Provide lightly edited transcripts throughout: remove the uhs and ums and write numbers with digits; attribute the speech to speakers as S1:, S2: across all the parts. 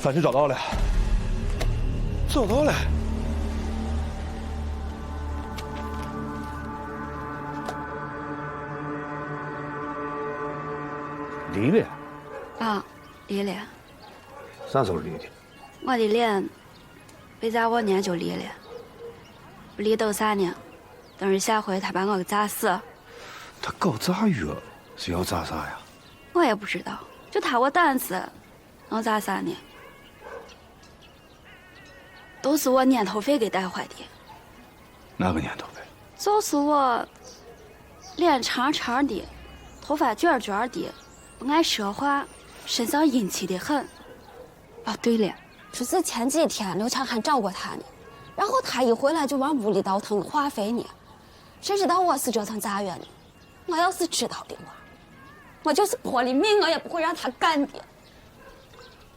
S1: 反正找到了，找到了。
S2: 离了？
S3: 啊，离了。
S2: 啥时候离的？
S3: 我的脸没在我年就离了，不离都3年，等于下回他把我给砸死。
S2: 他搞炸药是要炸啥呀？
S3: 我也不知道，就他我胆子，能砸3年？都是我粘头费给带坏的。
S2: 哪个粘头费？
S3: 就是我脸长长的，头发卷卷的，不爱说话，身上阴气的很。哦，对了，就是前几天刘强还找过他呢，然后他一回来就往屋里倒腾化肥呢，谁知道我是折腾咋样呢？我要是知道的话，我就是泼了命，我也不会让他干的。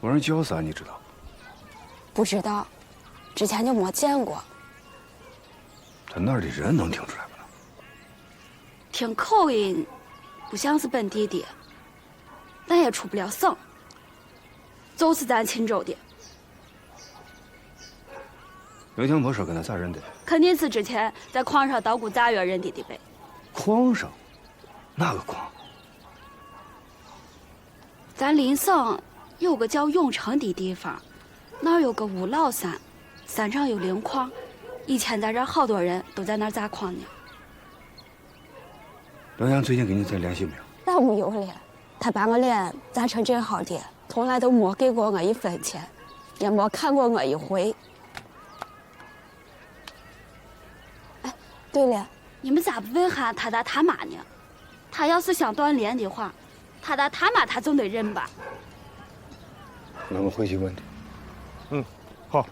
S2: 我人叫啥你知道？
S3: 不知道，之前就没见过。
S2: 他那儿的人能听出来不能？
S3: 听口音，不像是本地的，但也出不了省，就是咱钦州的。
S2: 刘强没说跟他咋认的？
S3: 肯定是之前在矿上捣鼓炸药认的呗。
S2: 矿上？哪个矿？
S3: 咱邻省有个叫永城的地方，那儿有个五老山，山上有灵矿，以前在这儿好多人都在那儿砸矿呢。
S2: 刘强最近跟你再联系没有？
S3: 那没有了，他把我脸砸成这号的，从来都没给过我1分钱，也没看过我1回。哎，对了，你们咋不问下他大他妈呢？他要是想断联的话，他大他妈他总得认吧？
S2: 我们回去问他。
S1: 嗯，好。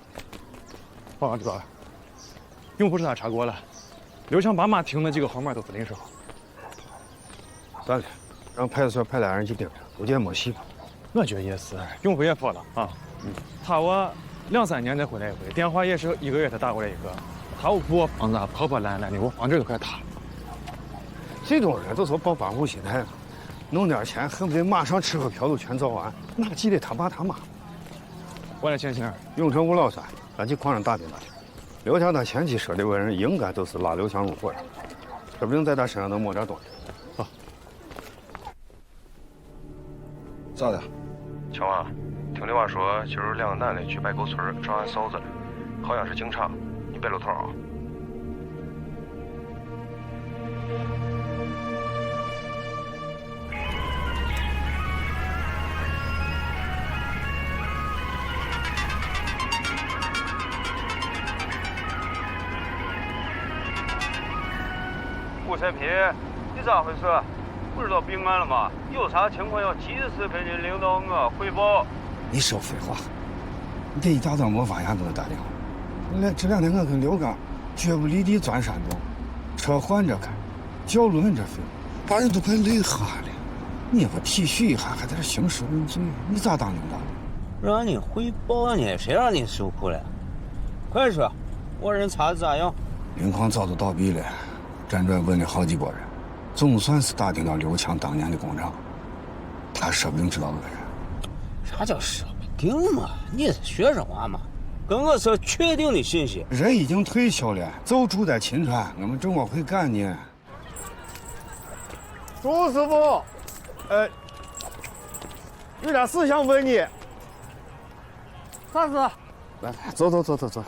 S1: 好，知道了。用户是他查过了，刘强爸妈听那几个号码都是临时号。
S2: 咋的？让派出所派2人去盯着，估计也没戏吧？
S1: 我觉得也是，用户也说了啊，他我2、3年才回来一回，电话也是1个月才打过来一个。他屋给我房子破破烂烂的，我房子都快塌了。
S2: 这种人都是抱保护心态，弄点钱恨不得马上吃喝嫖赌全糟完，哪记得他爸他妈？
S1: 我来请请。
S2: 永城5老山，咱去矿上打听打听。刘强他前妻说的人应该都是拉刘强入伙的，说不定在他身上能摸点东西。
S1: 好。
S2: 咋的？
S4: 强啊，听刘娃说，今儿2个男的去白沟村找俺嫂子了，好像是警察，你别露头啊。
S5: 顾彩萍，你咋回事？不知道病案了吗？有啥情况要及时跟你领导我汇报。
S2: 你少废话！你这一大早没发现给我打电话。这2天我跟刘刚脚不离地钻山洞，车换着开，叫轮着飞，把人都快累哈了。你也不体恤一下，还在这兴师问罪，你咋当领导的？
S5: 让你汇报呢，谁让你受苦了？快说，我人查的咋样？
S2: 灵矿早就倒闭了，辗转问了好几拨人，总算是打听到刘强当年的工厂，他说不定知道个人。
S5: 啥叫说不定嘛？你是学生娃嘛？跟我说确定的信息。
S2: 人已经退休了，就住在秦川，我们正往回赶呢。
S1: 朱师傅，有点事想问你。啥事？
S2: 来，走。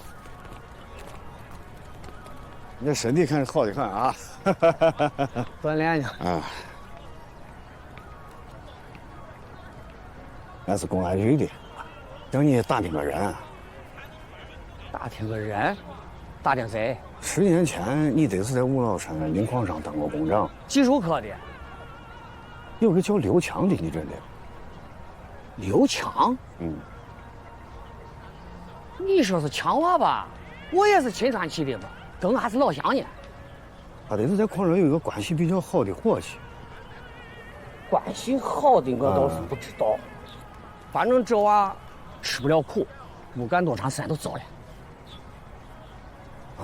S2: 你这身体看着好的很啊，
S6: 锻炼呢。
S2: 啊，俺是公安局的，等你打听个人。
S6: 打听个人？打听谁
S2: 10年前你得是在五老山灵矿上当过工长，
S6: 技术科的。
S2: 有个叫刘强的，你认得？
S6: 刘强？
S2: 嗯。
S6: 你说是强娃吧？我也是秦川去的嘛，跟俺是老乡呢。
S2: 他得是在矿上有一个关系比较好的伙计。
S6: 关系好的我倒是不知道，反正这娃吃不了苦，不干多长时间都走了。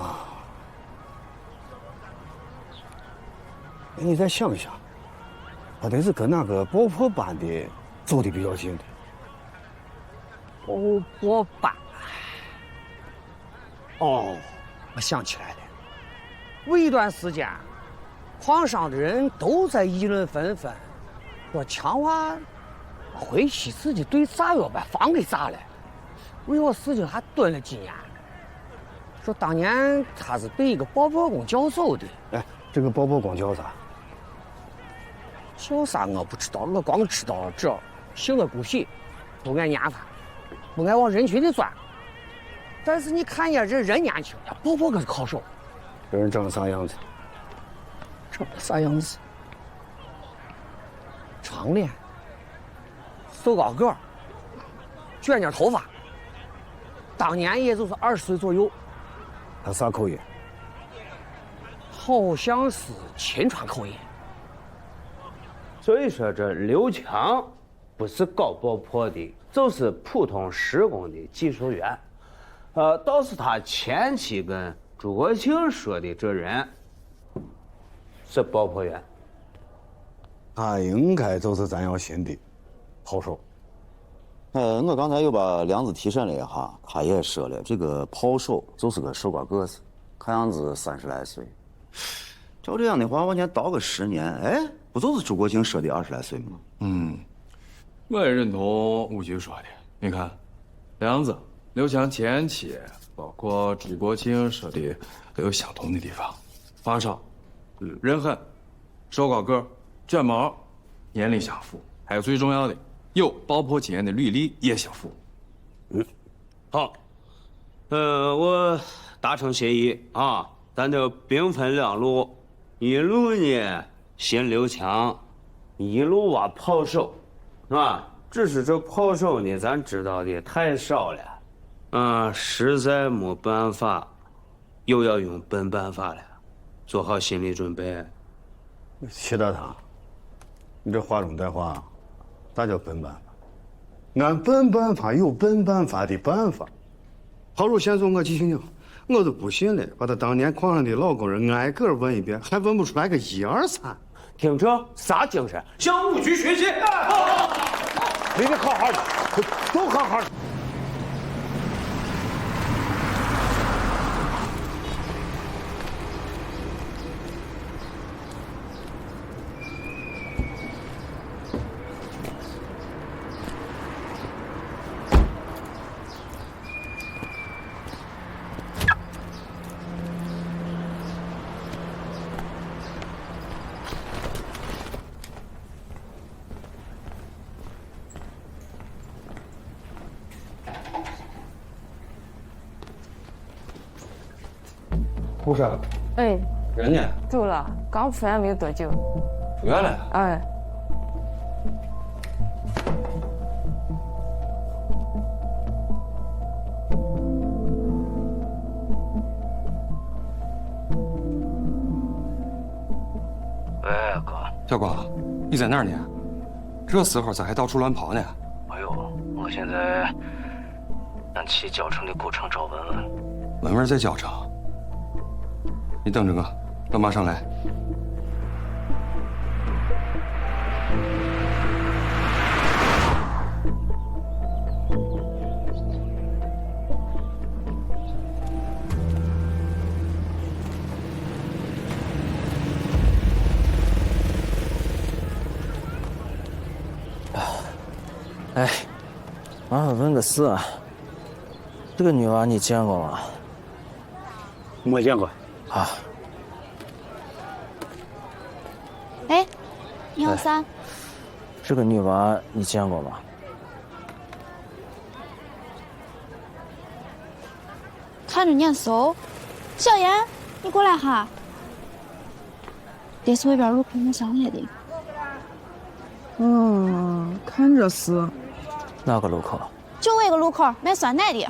S2: 啊，你再想一想，他得是跟那个爆破班的走的比较近的。
S6: 头波斑。哦，我想起来了，有一段时间，矿上的人都在议论纷纷，说强娃会西自己队咋要把房给砸了，为我事情还蹲了几年。说当年他是被一个包包工叫走的。
S2: 哎，这个包包工叫啥？
S6: 叫啥我不知道，我光知道这性格孤僻，不爱年饭，不爱往人群里钻。但是你看呀，这人年轻，包包可是靠手。
S2: 这人长啥样子？
S6: 长啥样子？长脸，瘦高个，卷点头发。当年也就是20岁左右。
S2: 他啥口音？
S6: 好像是秦川口音。
S7: 所以说，这刘强不是搞爆破的，就是普通施工的技术员。倒是他前期跟朱国庆说的这人是爆破员。
S2: 他应该就是咱要寻的炮手。
S8: 我刚才又把梁子提审了一下，他也说了，这个炮手就是个瘦高个子，看样子30来岁。照这样的话，往前倒个10年，哎，不就是朱国庆说的20来岁吗？
S9: 我也认同吴局说的。你看，梁子、刘强前期，包括朱国庆说的，都有相同的地方：发烧、人狠、瘦高个、卷毛，年龄相符，还有最重要的，有爆破经验的履历也相符。
S7: 好，我达成协议啊，咱就兵分两路，一路呢寻刘强，一路挖炮手，是吧？只是这炮手呢，咱知道的太少了，实在没办法，又要用笨办法了，做好心理准备。
S2: 齐大堂，你这话中带话，啥叫笨办法？俺笨办法有笨办法的办法。好如先从我继续讲，我都不信了，把他当年矿上的老工人挨个问一遍，还问不出来个1、2、3。
S7: 听着，啥精神？向五局学习！
S2: 你得好好的，都好好的。
S1: 护士，
S10: 哎，
S1: 人呢？
S10: 走了，刚出院没有多久。
S1: 出院了？
S10: 哎，
S4: 喂，哥。
S1: 小光，你在哪儿呢？这时候咋还到处乱跑呢？
S4: 哎呦，我现在俺去交城的古城找文文。
S1: 文文在交城。你等着我马上来。
S11: 哎，麻烦问个事啊，这个女娃你见过吗？
S6: 没见过。
S11: 啊。
S3: 哎，你好三。
S11: 这个女娃你见过吗？
S3: 看着眼熟。小妍，你过来哈。这是外边路口我上来的。
S10: 看着是。
S11: 哪个路口？
S3: 就那个路口卖酸奶的。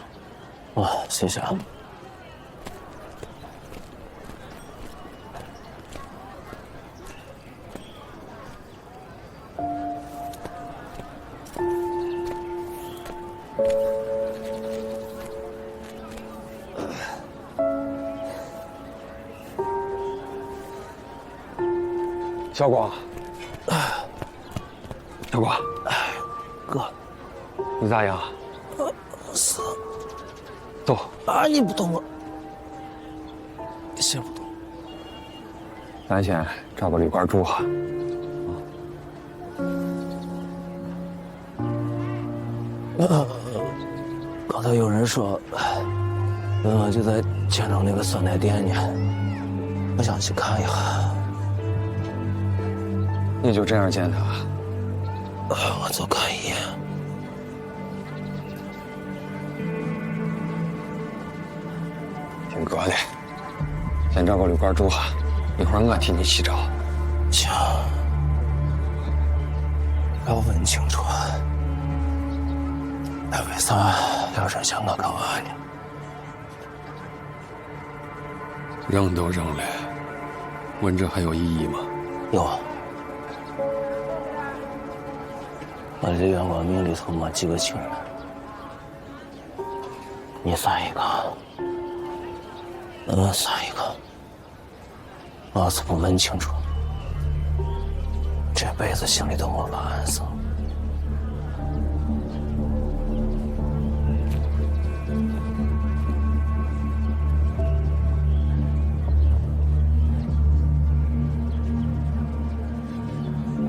S11: 哦，谢谢啊。
S1: 小光，小光，
S11: 哥，
S1: 你咋样？走
S11: 啊！你不动我，先不动。
S1: 咱先找个旅馆住下。
S11: 刚才有人说，文文就在建州那个酸奶店呢，我想去看一下。
S1: 你就这样见他？
S11: 我就看一眼。
S1: 听哥的，先找个旅馆住下，一会儿我替你去找。
S11: 行，要问清楚，他为啥要扔下我干娃呢？
S9: 扔都扔了，问这还有意义吗？
S11: 有。我这员工名里头没几个亲人，你算一个，我算一个。我要是不问清楚，这辈子心里都没把安生。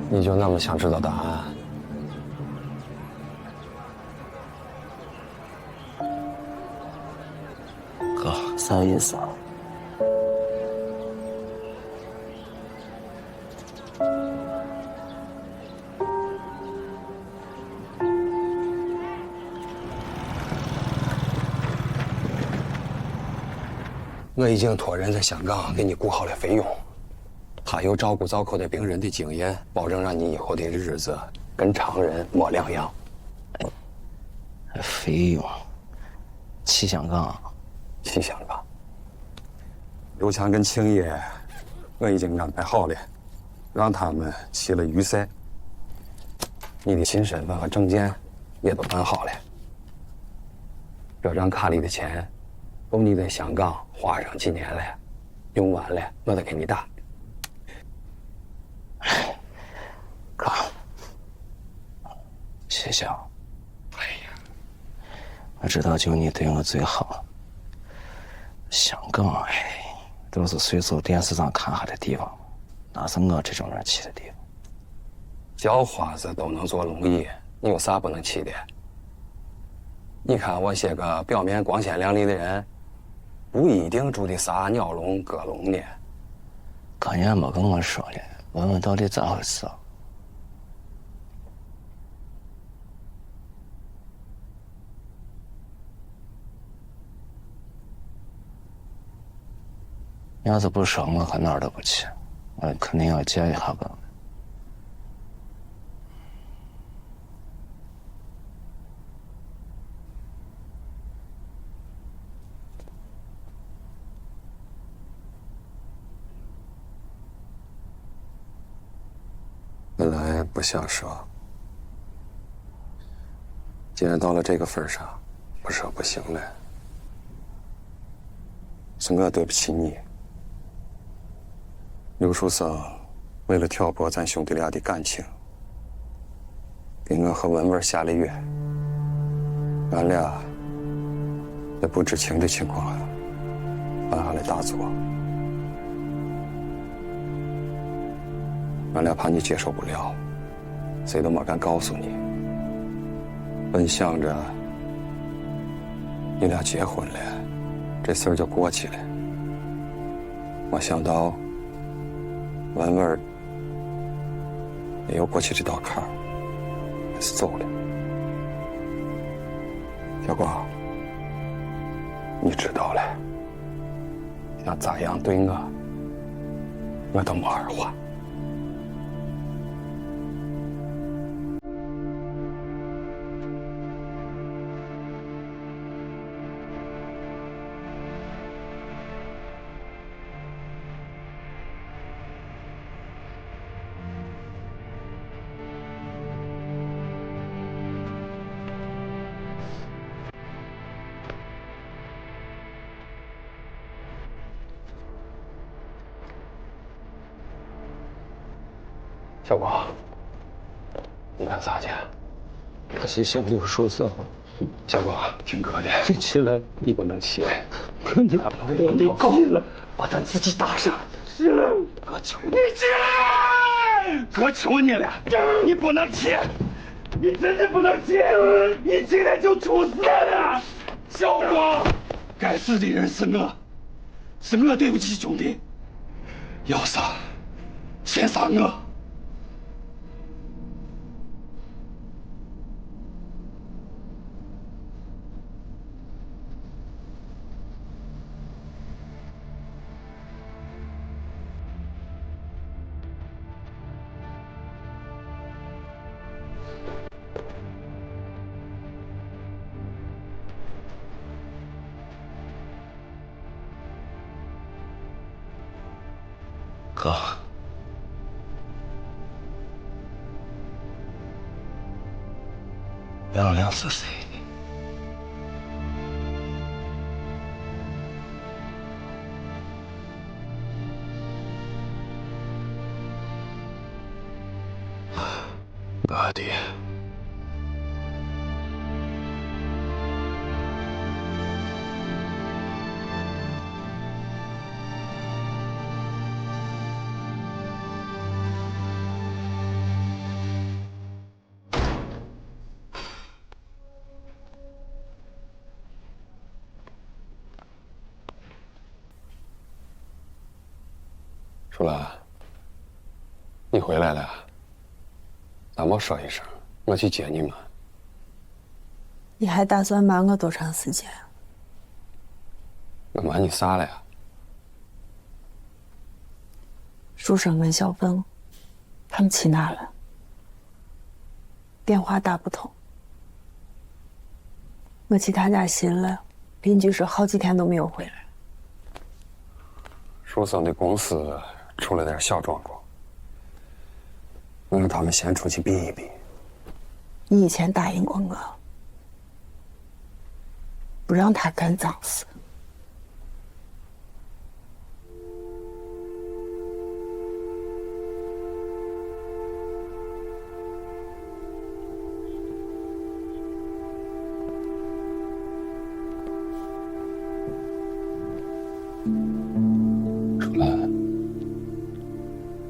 S1: 你就那么想知道答案？
S11: 哥，啥意思啊？
S1: 我已经托人在香港给你估好了费用，他有照顾早口的病人的经验，保证让你以后的日子跟常人没两样。
S11: 费用？去香港？
S1: 去香港。刘强跟青爷，我已经安排好了，让他们去了预赛。你的新身份和证件也都办好了，这张卡里的钱够你在香港花上几年了，用完了我再给你打。
S11: 哥，谢谢啊。
S1: 哎呀，
S11: 我知道就你对我最好。香港，都是随手电视上看下的地方，哪是我这种人去的地方？
S1: 叫花子都能做龙椅，你有啥不能去的？你看我些个表面光鲜亮丽的人，不一定住的啥鸟笼鸽笼呢。
S11: 哥，你也没跟我说的，问问到底咋回事？你要是不说，我可哪儿都不去。我肯定要见一下文文。
S1: 本来不想说，既然到了这个份上，不说不行了。是我对不起你。刘书生为了挑拨咱兄弟俩的感情，给我和文文下了约，俺俩在不知情的情况下犯下了大错。俺俩怕你接受不了，谁都没敢告诉你。本想着你俩结婚了，这事儿就过去了。没想到文文也有过去这道坎儿，还是走了。小光，你知道了，想咋样对我都没二话。小光，你干啥去？
S11: 我去寻刘书生。
S1: 小光，听哥的，
S6: 你起来，
S1: 你不能起。
S6: 你得够了，把咱自己打上。起来，我求你起来！我求你了，你不能起，你真的不能起，你今天就处死了。小光，该死的人是我，是我对不起兄弟。要杀，先杀我。
S11: 哥，亮亮是谁？
S1: 我的。楚兰，你回来了，咱没说一声，我去接你们。
S10: 你还打算瞒我多长时间？
S1: 我瞒你啥了呀？
S10: 书生跟小凤，他们去哪了？电话打不通。我去他家寻了，邻居说好几天都没有回来。
S1: 书生的公司出了点小状况，我让他们先出去避一避。
S10: 你以前答应过我，不让他干脏事。
S1: 楚兰，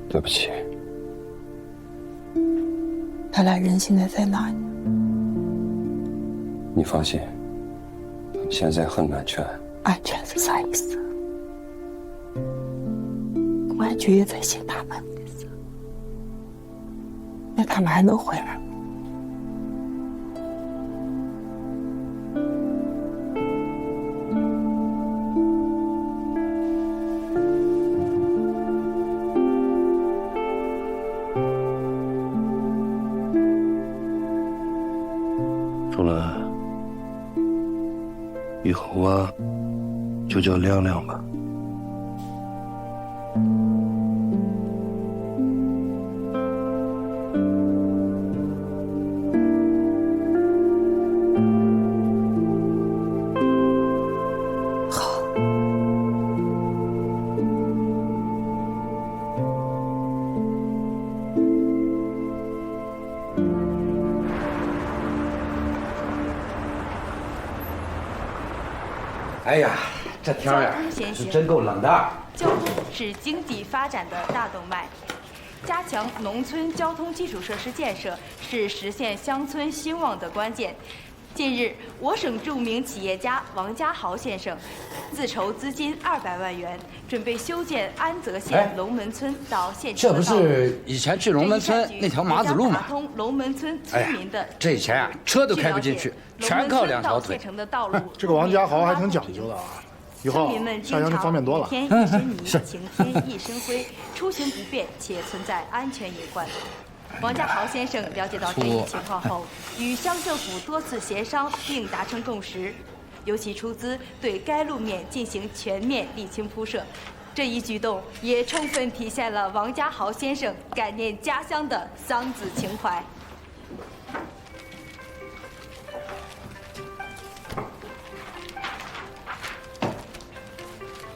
S1: 对不起。
S10: 他俩人现在在哪里？
S1: 你放心，他们现在很安全。
S10: 安全是啥意思？公安局也在寻他们，那他们还能回来吗？
S11: 楚兰，以后啊，就叫亮亮吧。
S6: 哎呀，这天儿呀，是真够冷的。
S12: 交通是经济发展的大动脉，加强农村交通基础设施建设是实现乡村兴旺的关键。近日，我省著名企业家王家豪先生自筹资金200万元，准备修建安泽县龙门村到县城的道路。
S13: 这不是以前去龙门村那条马子路吗？
S12: 打通龙门村村民的
S13: 这以前啊，车都开不进去，全靠2条腿。
S14: 这个王家豪还挺讲究的啊，以后下乡就方便多了。
S12: 天一身泥，晴天一身灰，出行不便且存在安全隐患。王家豪先生了解到这一情况后，与乡政府多次协商并达成共识，由其出资对该路面进行全面沥青铺设。这一举动也充分体现了王家豪先生感念家乡的桑梓情怀。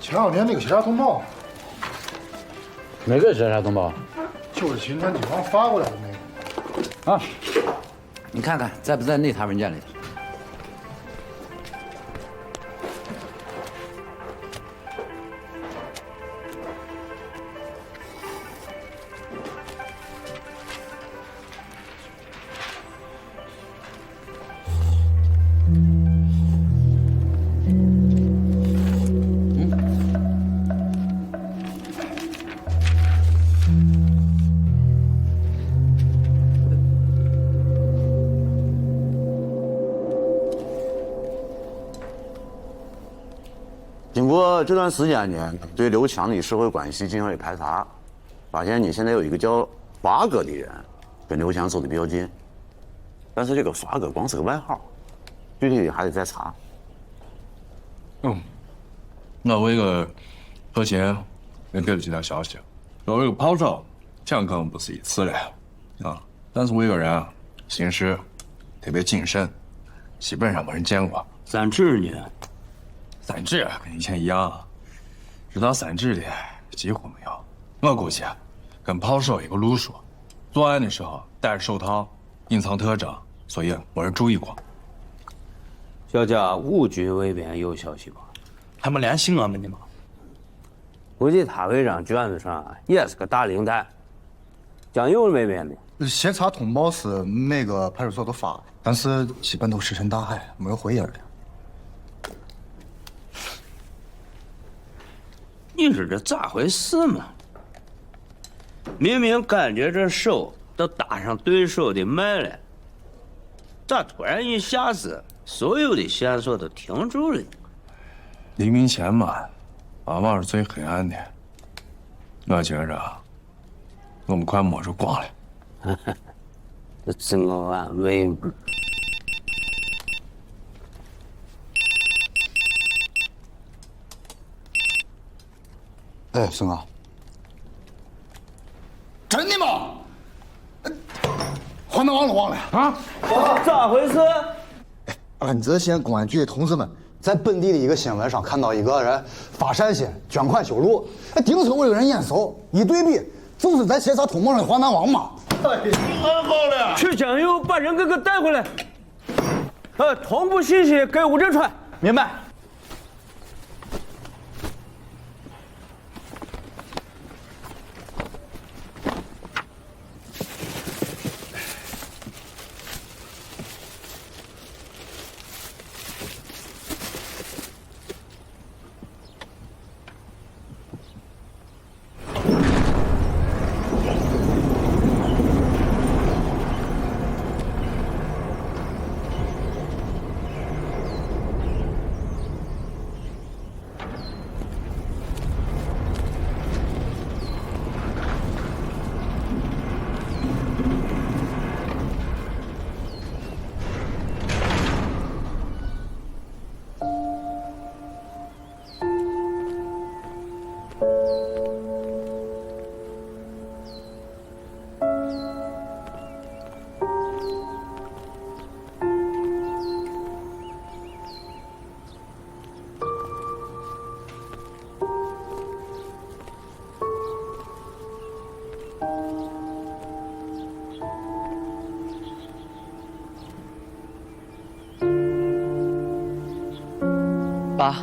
S14: 前2天那个协查通报，
S13: 哪个协查通报？
S14: 就是秦川警方发过来的那个。
S13: 啊，你看看在不在那沓文件里头？
S8: 经过这段时间呢，对刘强的社会关系进行了排查，发现呢现在有一个叫发哥的人跟刘强走的比较近，但是这个发哥光是个外号，具体的还得再查。
S9: 那我一个何贤也给了几条消息，有一个抛售，这样可能不是一次了啊，但是我一个人啊，行事特别谨慎，基本上没人见过。
S7: 三智呢？
S9: 三智跟以前一样，知道三智的几乎没有。我估计跟抛售有个路数，作案的时候戴着手套，隐藏特征，所以没人注意过。
S7: 小贾吴军那边有消息吗？
S15: 还没联系我们呢吗？
S7: 估计他那张卷子上也是个大零蛋。江勇那边呢？
S14: 协查通报是每个派出所都发，但是基本都石沉大海，没有回音了。
S7: 你说这咋回事嘛？明明感觉这手都搭上对手的脉了，咋突然一下子所有的线索都停住了？
S9: 黎明前嘛，往往是最黑暗的。我觉着，我们快摸着光了。
S7: 这自我安慰嘛。
S14: 哎，孙哥，真的吗？还能忘了啊？
S7: 咋回事？
S14: 俺这县公安局的同志们在本地的一个新闻上看到一个人发善心捐款修路，盯着我这个人眼熟，一对比就是在协查通报上的华南王嘛。
S7: 太好了！去江油把人给带回来。同步信息给吴振川。
S15: 明白。
S10: 爸，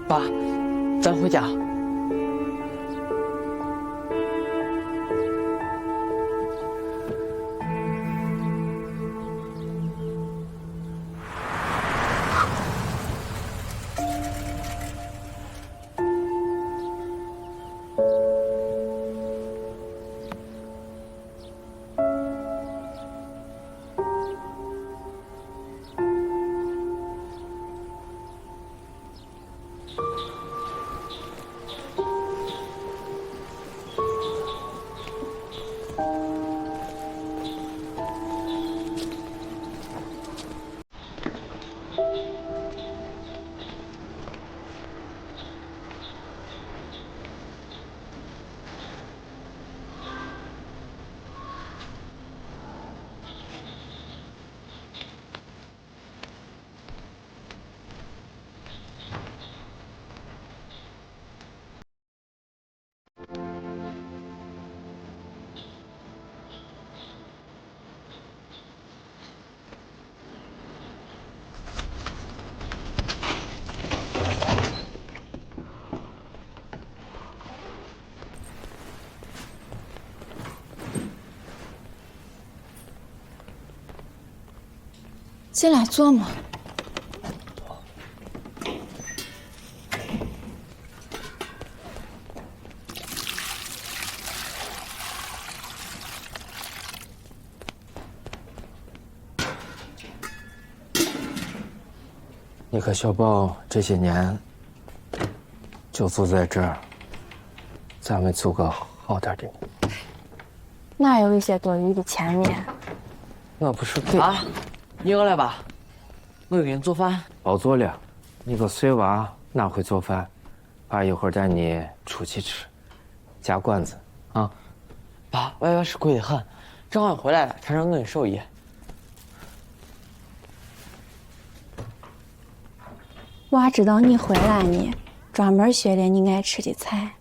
S10: 爸，咱回家。
S3: 进来坐嘛。
S11: 你和小宝这些年就住在这儿，咱们租个好点的。
S10: 哪有一些多余的钱呢？
S11: 我不是给
S16: 啊，你饿了吧？我给你做饭。
S11: 熬做了，你个碎娃哪会做饭？爸一会儿带你出去吃，加馆子啊。
S16: 爸，外边是贵得很，正好回来了，尝尝我的手艺。
S10: 娃知道你回来呢，专门学了你爱吃的菜。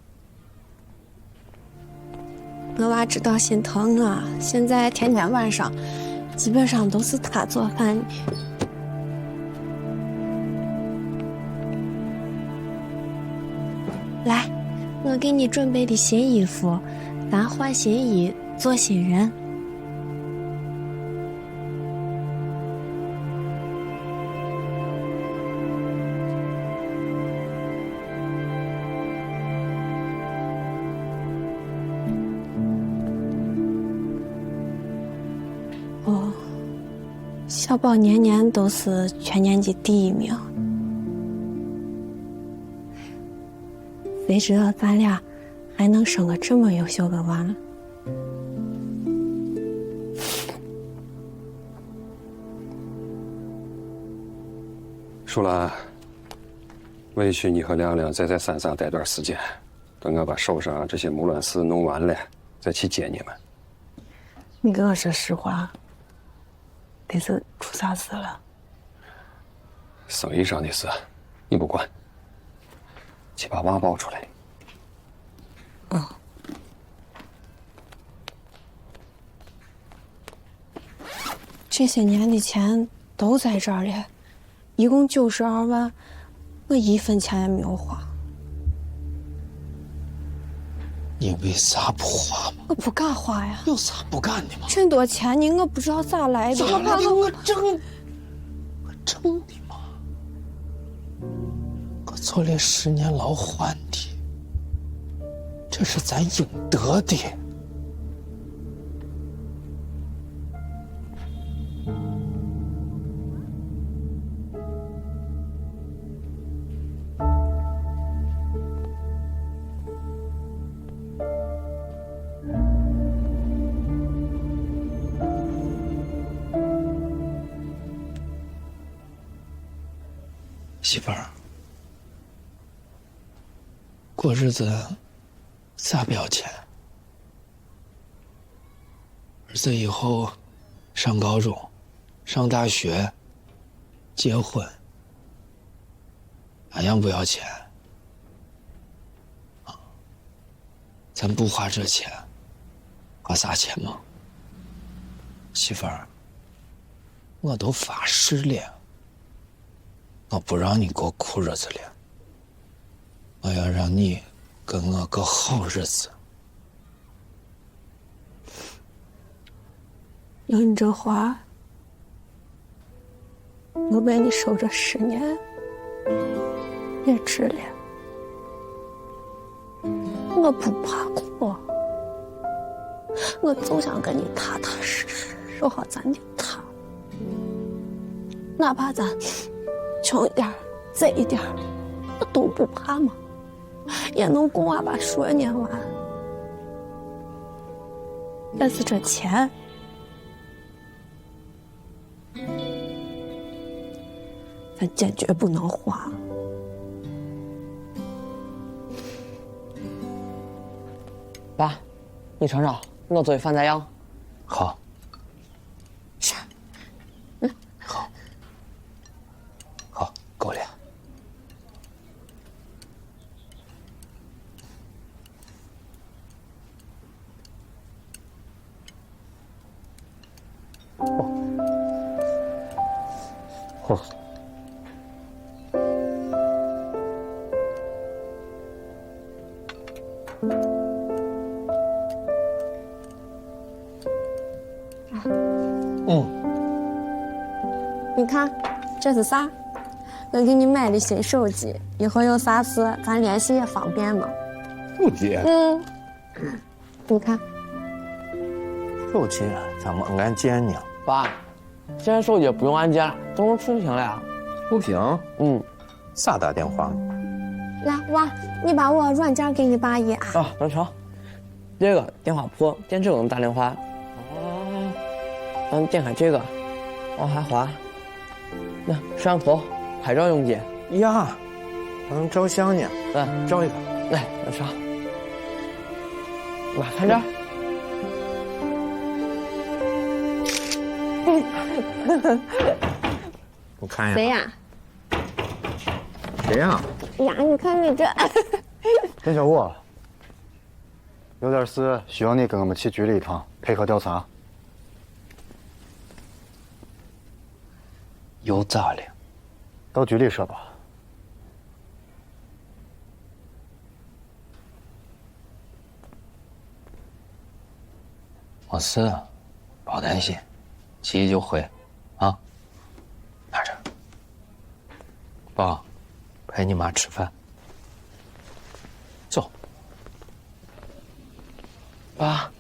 S10: 我娃知道心疼我，现在天天晚上基本上都是他做饭的。来，我给你准备的新衣服，咱换新衣做新人。哦，小宝年年都是全年级第1名。谁知道咱俩还能生个这么优秀的娃呢？
S1: 舒兰，委屈你和亮亮再在山上待段时间，等我把手上这些木卵事弄完了，再去接你们。
S10: 你跟我说实话，这是出啥事了？
S1: 生意上的事，你不管，去把娃抱出来。
S10: 嗯。这些年的钱都在这儿了，一共92万，我1分钱也没有花。
S11: 你为啥不花嘛？
S10: 我不敢花呀。
S11: 有啥不敢的吗？
S10: 这么多钱呢，我不知道咋来的。
S11: 咋来的？我挣的嘛。我坐了10年牢还的，这是咱应得的。媳妇儿，过日子咋不要钱？儿子以后上高中、上大学、结婚，哪样不要钱？啊，咱不花这钱，花啥钱嘛？媳妇儿，我都发誓了。我不让你过苦日子了，我要让你跟我过好日子。
S10: 有你这话，我被你守这10年也值了。我不怕苦，我就想跟你踏踏实实守好咱的塔，哪怕咱穷一点贼一点我都不怕嘛，也能供娃把书念完。但是这钱，咱坚决不能花。
S16: 爸，你尝尝，我做的饭咋样？
S11: 好。
S10: 是。
S11: 好，够了。好。
S10: 你看，这是啥？我给你买的新手机，以后有啥事咱联系也方便嘛。
S11: 手机？
S10: 你看，
S11: 手机咋没按键呢？
S16: 爸，现在手机不用按键，都能触屏了呀。
S17: 不平？咋打电话？
S10: 来，娃，你把我软件给你爸一按。
S16: 啊，能成。这个电话簿，点这个能打电话。点开这个，往下滑。那摄像头，拍照用机。
S17: 呀，还能照相呢。
S16: 来，
S17: 照一个。
S16: 来，那啥。妈，看这儿。
S17: 我看一下。
S10: 谁呀？
S17: 谁呀？
S10: 呀，你看你这。
S14: 田小武，有点事需要你跟我们去局里一趟，配合调查。
S11: 又咋了？
S14: 到局里说吧。
S11: 没事，别担心，急就回，啊。拿着。爸，陪你妈吃饭。走。
S16: 爸。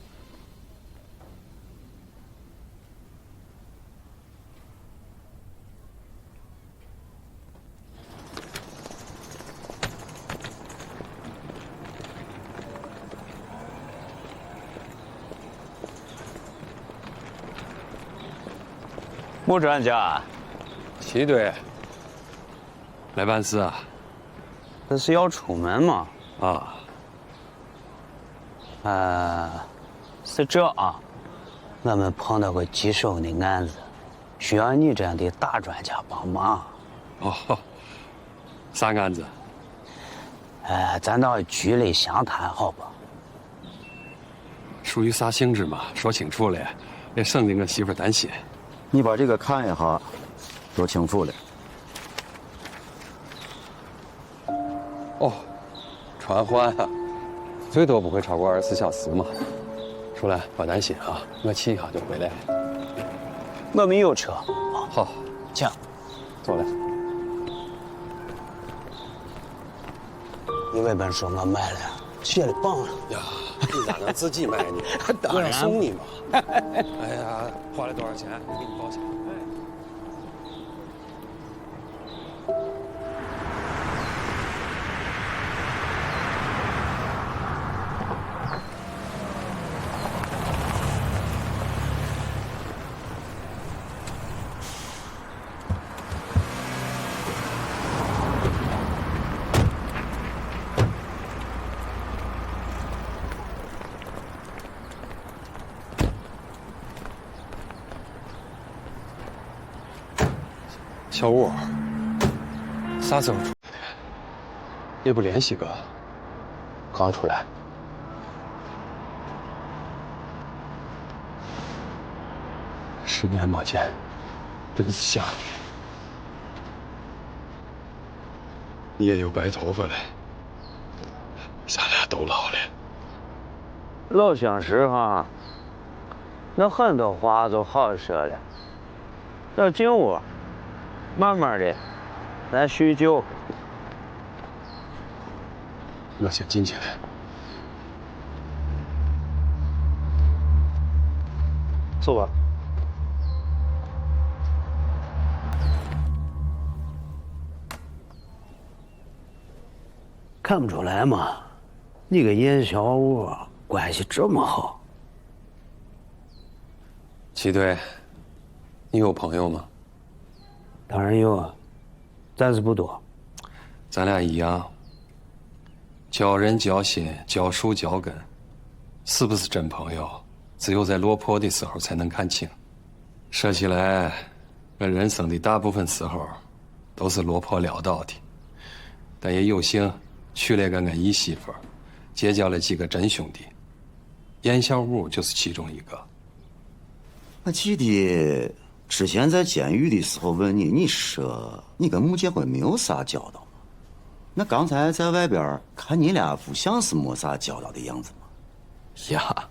S7: 穆专家，
S1: 齐队，来办事啊？
S7: 这是要出门吗？是这啊，我们碰到个棘手的案子，需要你这样的大专家帮忙。
S1: 哦，啥案子？
S7: 咱到局里详谈好吧？
S1: 属于啥性质嘛？说清楚了，也省得我媳妇担心。
S8: 你把这个看一下，就清楚了。
S1: 哦，传唤啊，最多不会超过24小时嘛。出来，别担心啊，我骑一下就回来了。
S7: 我们有车。
S1: 好，
S7: 请，
S1: 走了。
S7: 你为本说我买了，写了棒了。
S1: 呀，你咋能自己买呢？
S7: 当然
S1: 我送你嘛。哎呀，花了多少钱？我给你报销。小吴，啥时候出来的？也不联系个。
S11: 刚出来。
S1: 10年没见，真是想你。你也有白头发了，咱俩都老了。
S7: 老相识哈，那很多话都好说了。到进屋，慢慢的，咱叙旧。
S1: 我先进去了。
S7: 走吧。看不出来嘛，你跟严小武关系这么好。
S1: 齐队，你有朋友吗？
S7: 当然有啊，但是不多。
S1: 咱俩一样，交人交心，交树交根，是不是真朋友，只有在落魄的时候才能看清。说起来，我人生的大部分时候都是落魄潦倒的，但也有幸娶了个俺姨媳妇，结交了几个真兄弟。严小武就是其中一个。
S8: 我记得之前在监狱的时候问你，你说你跟穆建辉没有啥交道吗？那刚才在外边看你俩不像是没啥交道的样子吗？
S11: 呀，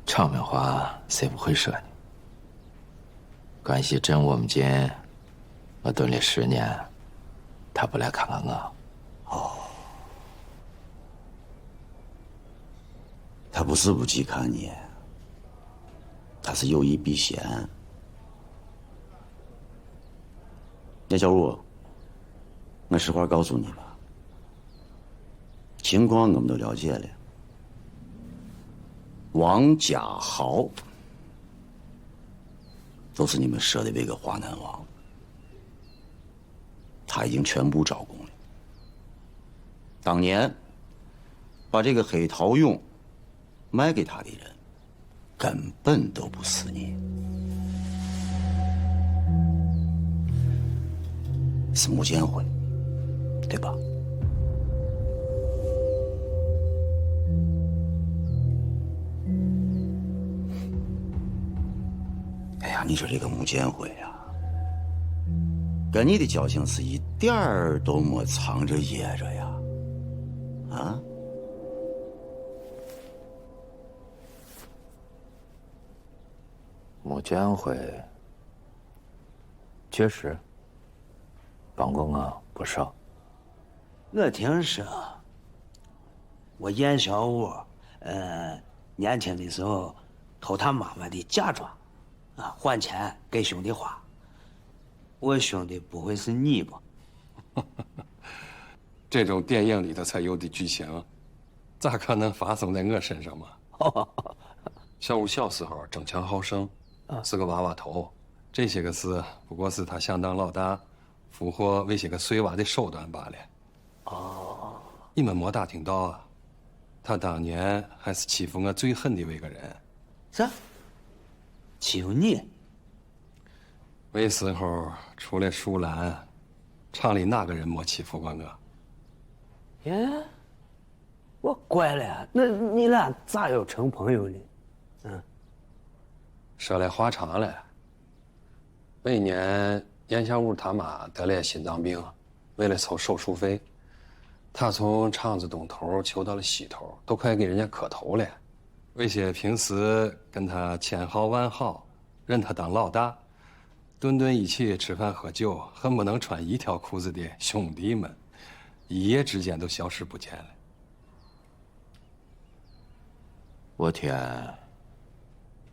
S11: 场面话谁不会说呢？关系真我们近，我蹲了10年，他不来看看我。
S8: 哦，他不是不去看你，他是有意避嫌。聂小武，我实话告诉你吧，情况我们都了解了。王家豪就是你们说的那个华南王，他已经全部招供了。当年把这个黑桃俑卖给他的人，根本都不是你，是穆建辉，对吧？哎呀，你说这个穆建辉呀，跟你的交情是一点儿都没藏着掖着呀，啊？
S11: 穆建辉确实帮过我不少。
S7: 我听说，我小武，年轻的时候偷他妈妈的嫁妆，换钱给兄弟花。我兄弟不会是你吧？
S1: 这种电影里头才有的剧情，咋可能发生在我身上嘛？小武小时候争强好胜，是个娃娃头，这些个事不过是他想当老大，俘获那些个碎娃的手段罢了。哦，你们没打听到啊？他当年还是欺负我最狠的那个人。
S7: 啥？欺负你？
S1: 那时候除了舒兰，厂里哪个人没欺负过我？
S7: 耶，我怪了，那你俩咋又成朋友了？
S1: 说来话长了。那一年，严小武他妈得了心脏病，为了凑手术费，他从厂子东头求到了西头，都快给人家磕头了。那些平时跟他千好万好，认他当老大，顿顿一起吃饭喝酒，恨不能穿一条裤子的兄弟们，一夜之间都消失不见了。
S11: 我天，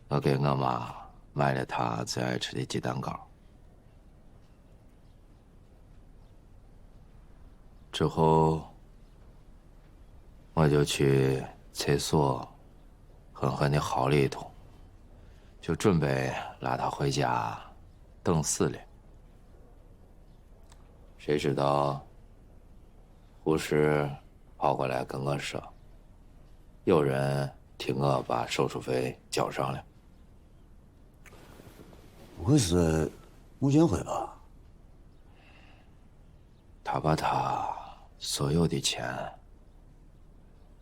S11: 我给我妈买了她最爱吃的鸡蛋糕。之后，我就去厕所狠狠地嚎了一通，就准备拉她回家等死了。谁知道，护士跑过来跟我说，有人替我把手术费交上了。
S8: 不会是穆建辉吧？
S11: 他把他所有的钱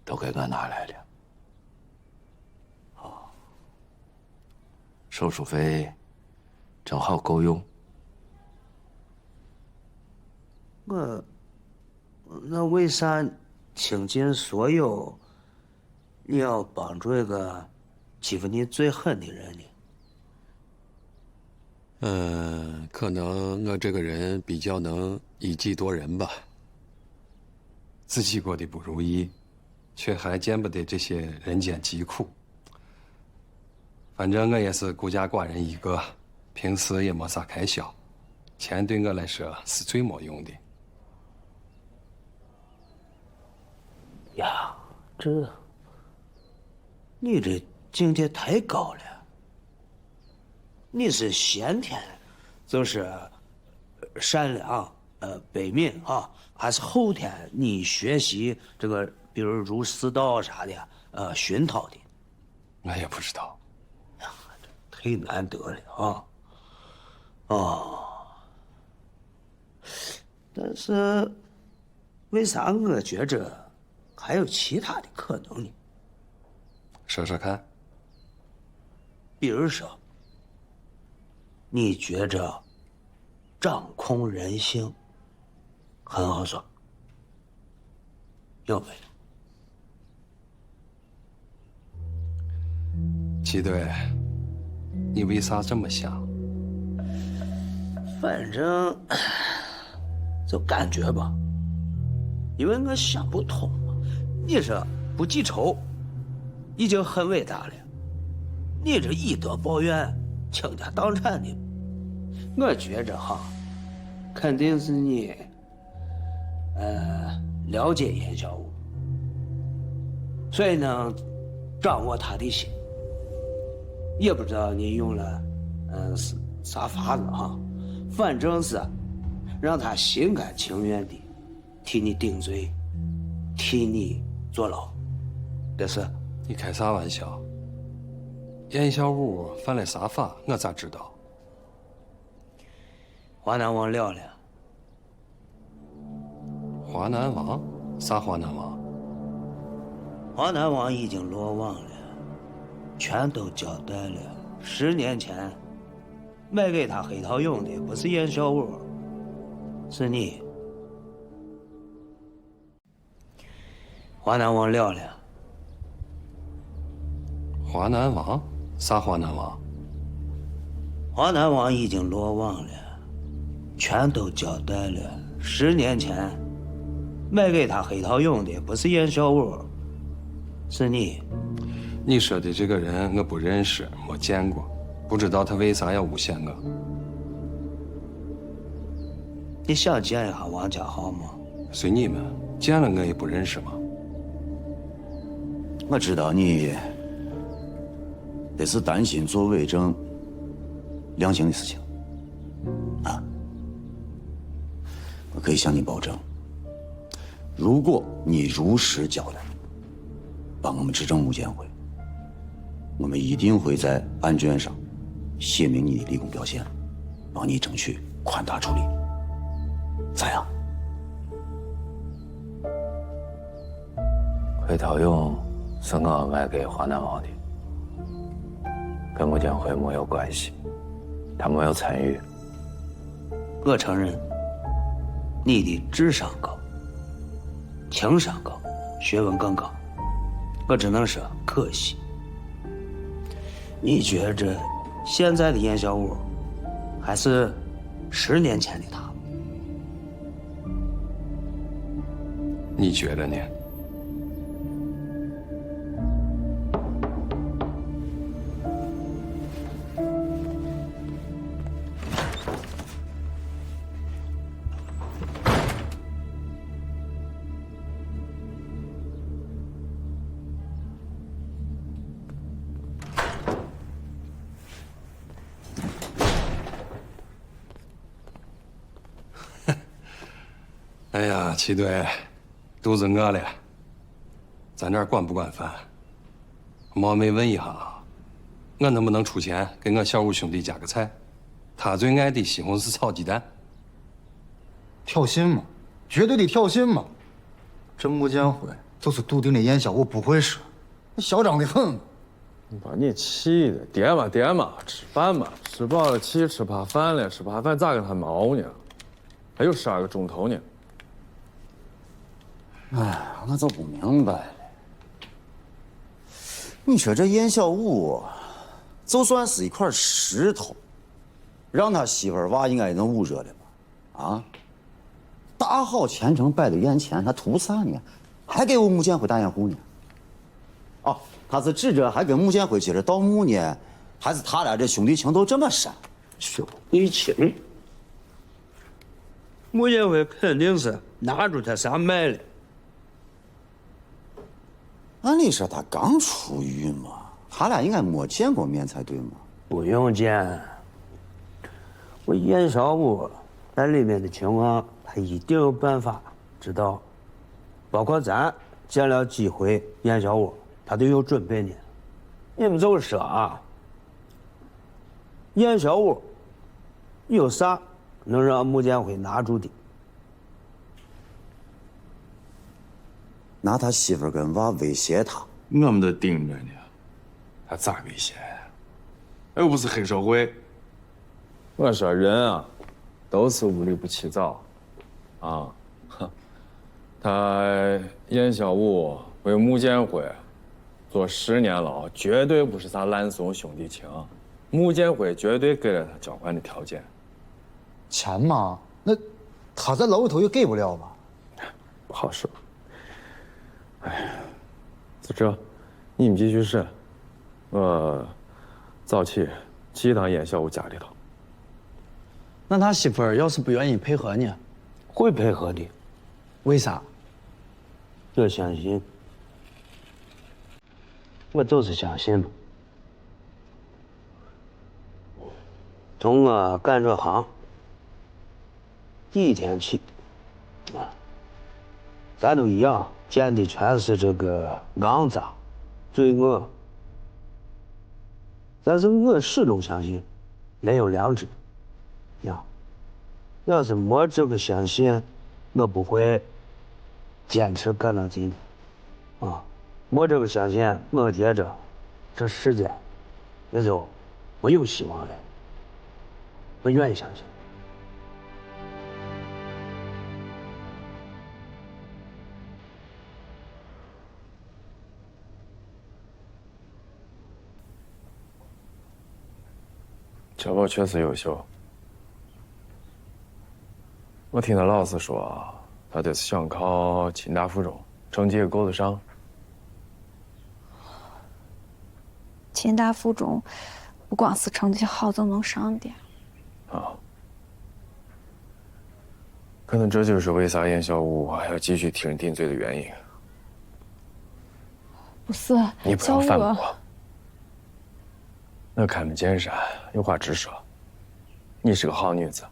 S11: 都给我拿来了。手术费正好够用。
S7: 那为啥倾尽所有，你要帮助一个欺负你最狠的人呢？
S1: 可能我这个人比较能以己度人吧。自己过得不如意，却还见不得这些人间疾苦。反正我也是孤家寡人一个，平时也没啥开销，钱对我来说是最没用的。
S7: 呀，你这境界太高了。你是先天就是善良悲悯啊，还是后天你学习这个，比如儒释道啥的熏陶的？
S1: 我也不知道。
S7: 呀，这太难得了啊！哦，但是为啥我觉着还有其他的可能呢？
S1: 说说看。
S7: 比如说，你觉着掌控人性很好耍，有没有？
S1: 齐队，你为啥这么想？
S7: 反正就感觉吧，因为我想不通嘛。你这不记仇，已经很伟大了。你这以德报怨、倾家荡产的，我觉着哈，肯定是你，了解严小武，所以能掌握他的心。也不知道你用了，啥法子哈，反正是让他心甘情愿的替你顶罪，替你坐牢。这是
S9: 你开啥玩笑？严小武犯了啥法？我咋知道？
S7: 华南王了了。
S9: 华南王？啥华南王？
S7: 华南王已经落网了，全都交代了。10年前卖给他黑桃勇的不是严小武，是你。华南王了了。
S9: 华南王？啥华南王？
S7: 华南王已经落网了，全都交代了。10年前卖给他黑桃勇的不是严小武，是你。
S9: 你说的这个人我不认识，没见过，不知道他为啥要诬陷我。
S7: 你想见一下王家豪吗？
S9: 随你们，见了我也不认识吗？
S8: 我知道你得是担心做伪证良心的事情啊。我可以向你保证，如果你如实交代，帮我们执政木建会，我们一定会在案卷上写明你的立功表现，帮你争取宽大处理。咋样？
S11: 黑桃勇是我卖给华南王的，跟木建会没有关系，他没有参与。
S7: 我承认，你的智商高，情商高，学问更高，我只能说可惜。你觉着现在的严小武还是10年前的他？
S9: 你觉得呢？哎呀，齐队，肚子饿了，咱这儿管不管饭？冒昧问一下啊，我能不能出钱给我小武兄弟加个菜？他最爱的西红柿炒鸡蛋。
S14: 挑衅嘛，绝对的挑衅嘛！这木建会就是笃定的严小武不会说，嚣张的很。
S9: 把你气的，爹嘛爹嘛，吃饭嘛，吃饱了气，吃怕饭了，吃怕饭咋跟他毛呢？还有12个钟头呢。
S8: 哎，我就不明白了。你说这严小武，就算是一块石头，让他媳妇儿娃应该也能捂热了吧？啊，大好前程摆在眼前，他图啥呢？还给我木建会打掩护呢？哦，他是指着还跟木建会接着盗墓呢，还是他俩这兄弟情都这么深？
S7: 兄弟情，木建会肯定是拿住他啥卖了。
S8: 按理说他刚出狱嘛，他俩应该没见过面才对嘛。
S7: 不用见，我严小武在里面的情况，他一定有办法知道。包括咱见了几回严小武，他都有准备呢。你们就说啊，严小武有啥能让木建会拿住的？
S8: 拿他媳妇儿跟娃威胁他，
S9: 我们都盯着呢，他咋威胁？又不是黑社会。我说人啊，都是无利不起早，啊，他严小武为木建会坐10年牢，绝对不是啥烂怂兄弟情，木建会绝对给了他交换的条件。
S14: 钱嘛，那他在牢里头也给不了吧？
S9: 不好说。哎，就这，你们继续审。我早起去趟严小武家里头。
S16: 那他媳妇儿要是不愿意配合呢？
S7: 会配合的。
S16: 为啥？
S7: 我相信，我就是相信嘛。从我干这行第一天起，咱都一样，见的全是这个肮脏、罪恶。但是我始终相信，人有良知。呀，要是没这个相信，我不会坚持干到今天。没这个相信，我觉着这世界那就没有希望了。我愿意相信。
S9: 小宝确实优秀。我听他老师说，他这是想考清大附中，成绩也够得上。
S10: 清大附中不光是成绩好就能上的。
S9: 可能这就是为啥严小武要继续替人顶罪的原因。
S10: 不是，
S9: 你不要反驳。我开门见山，有话直说。你是个好女子，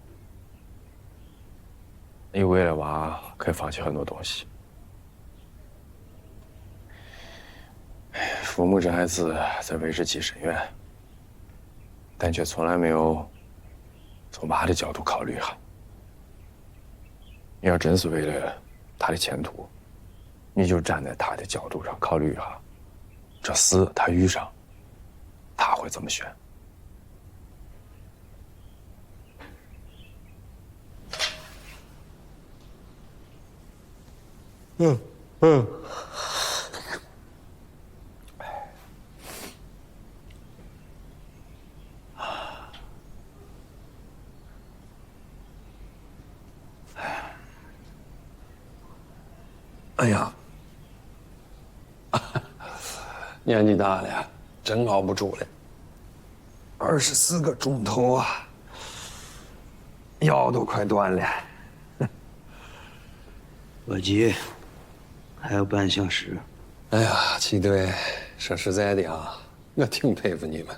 S9: 你为了娃可以放弃很多东西。父母这孩子在为之计深远，但却从来没有从娃的角度考虑哈。你要真是为了他的前途，你就站在他的角度上考虑一下，这事他遇上，他会怎么选？
S1: 哎呀，年纪大了，真熬不住了。24个钟头啊，腰都快断了。
S7: 我急，还有半小时。
S1: 哎呀，齐队，说实在的啊，我挺佩服你们，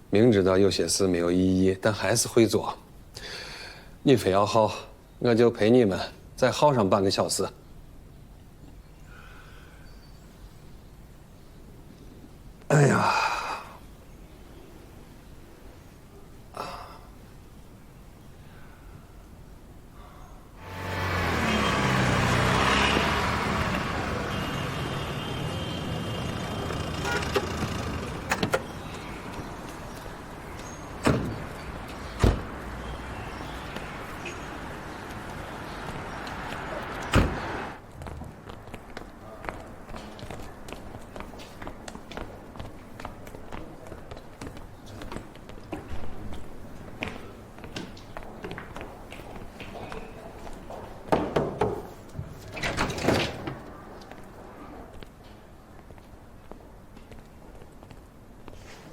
S1: 明知道有些事没有意义，但还是会做。你非要耗，我就陪你们再耗上半个小时。哎呀，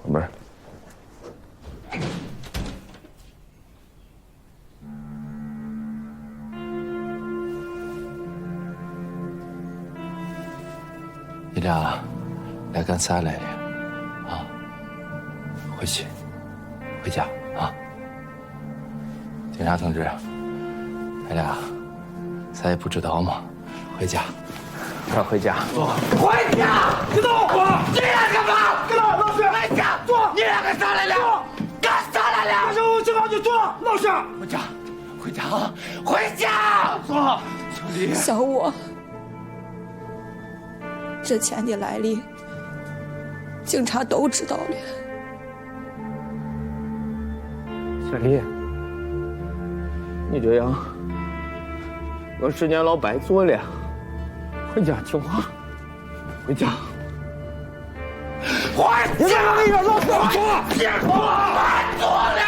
S9: 门。
S11: 你俩来干啥来了？啊，回去，回家啊！警察同志，咱俩啥也不知道吗？回家，快回家！
S18: 回家！别动！你俩干嘛？跟老师回家！坐！你俩干啥来了？干啥来了？马上我警告你坐！老师，
S11: 回家，回家啊！回家！
S18: 坐！
S11: 兄弟，
S10: 小武，这钱的来历，警察都知道了。
S13: 小丽，你这样，我10年老白做了。回家听话，回家。
S18: 回家！你让老师坐！别坐！别坐了！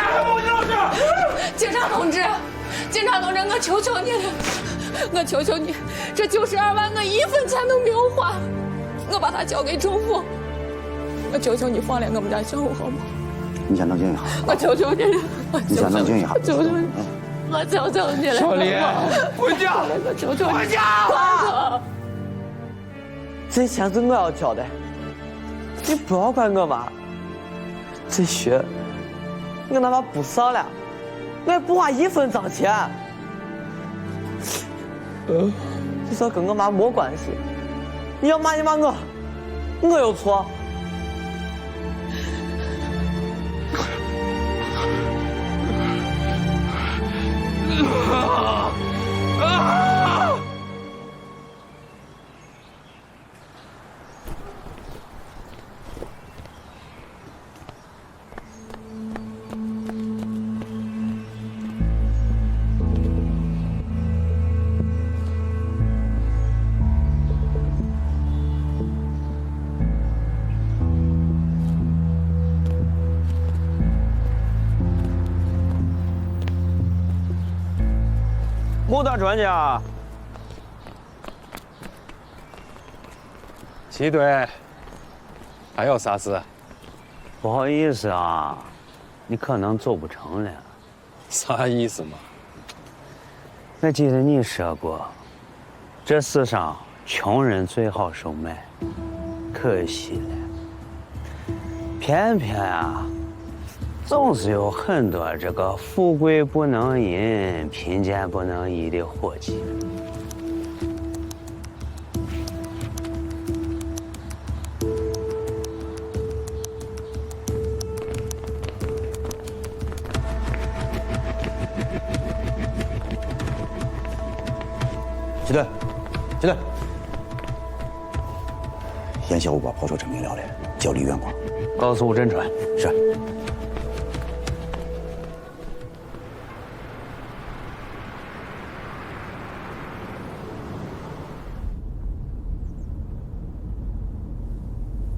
S18: 老师，
S10: 警察同志，警察同志，我求求你了，我求求你，这92万我1分钱都没有花，我把它交给政府，我求求你放了我们家小武好吗？
S8: 你先冷静一下。
S19: 我求求你了，
S8: 你先冷静一下。
S19: 我求求你，我求求你了。
S18: 小李，回家！
S19: 我求求你，
S18: 回家！
S16: 这钱是我要交的，你不要怪我妈。这学，我他妈不上了，我也不花一分脏钱。这事跟我妈没关系，你要骂你骂我，我有错。
S13: 某大专家，
S1: 齐队，还有啥事？
S7: 不好意思啊，你可能走不成了。
S1: 啥意思嘛？
S7: 我记得你说过，这世上穷人最好收买，可惜了，偏偏啊，总是有很多这个富贵不能淫，贫贱不能移的伙计。
S8: 起来，起来！严小武把抛售证明了了，交李元光。
S7: 告诉吴振川。
S8: 是。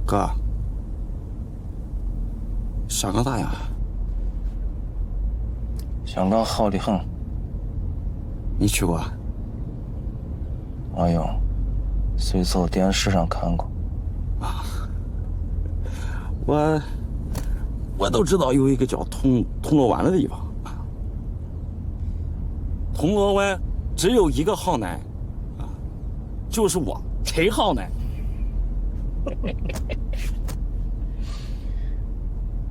S8: 哥，香港咋样？
S13: 香港好得很。
S8: 你去过？
S13: 哎呦，随手电视上看过。
S8: 啊，我都知道有一个叫铜锣湾的地方。铜锣湾只有一个好男，就是我陈浩南。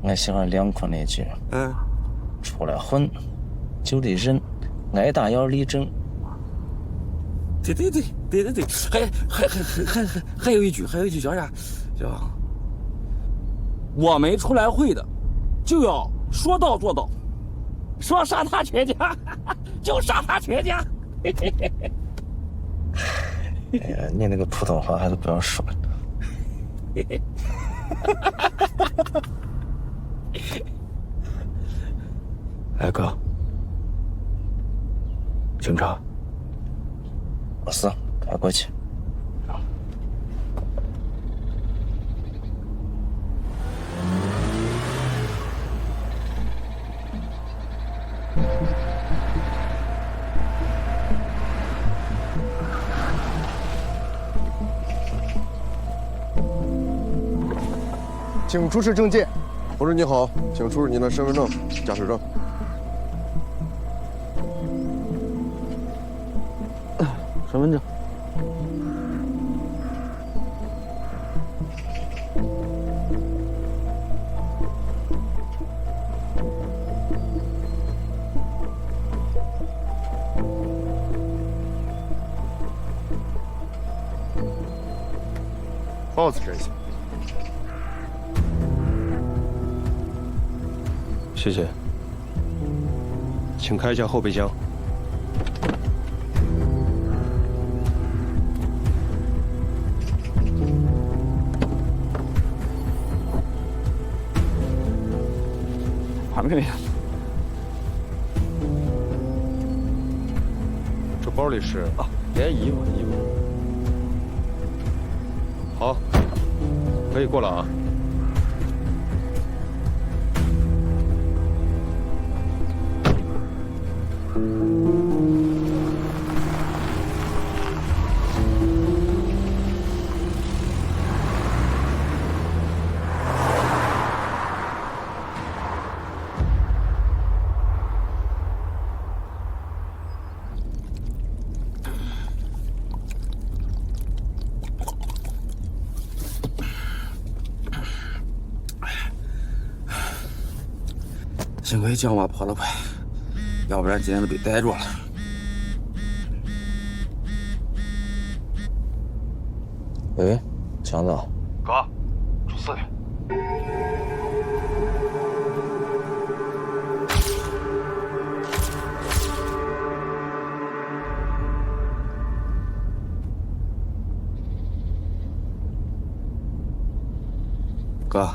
S13: 我喜欢梁坤那句：“出来混，就得忍，挨打要立正。”
S8: 对，还有一句叫啥？叫我没出来会的，就要说到做到，说杀他全家就杀他全家。
S13: 哎呀，你那个普通话还是不要说了。
S8: 哎哥，警察。
S13: 没事，开过去。
S20: 请出示证件。同志你好，请出示您的身份证、驾驶证。
S16: 身份证。
S20: 帽子这些。
S4: 谢谢。请开一下后备箱。
S8: 还没呢。
S4: 这包里是
S20: 连衣服。
S4: 好，可以过了啊。
S8: 幸亏江娃跑得快，要不然今天都被逮住了。
S11: 喂，强子。
S5: 哥，出事了。
S8: 哥，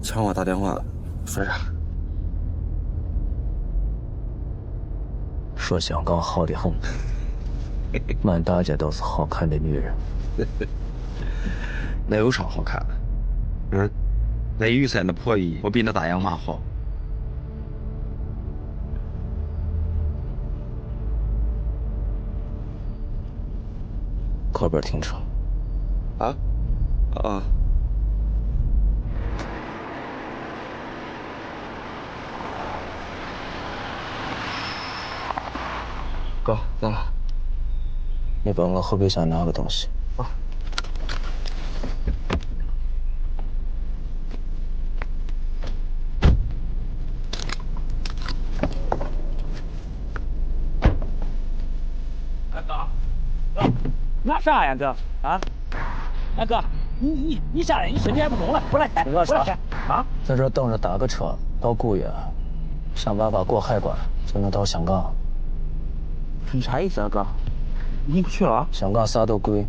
S8: 强娃打电话了，说啥？
S11: 说香港好得很，满大街都是好看的女人。
S8: 那有啥好看的？那雨伞的破衣，我比那大洋马好。
S11: 靠边停车。
S8: 啊？啊。哥，咋了？
S11: 你帮我后备箱拿个东西。
S8: 啊。
S13: 拿啥呀，哥？啊？大哥，你下来，你身体还不中了，过来开，过来开啊！
S11: 在这等着打个车到古越，想办法过海关，就能到香港。
S13: 你啥意思啊，哥？你不去了？
S11: 香港啥都贵，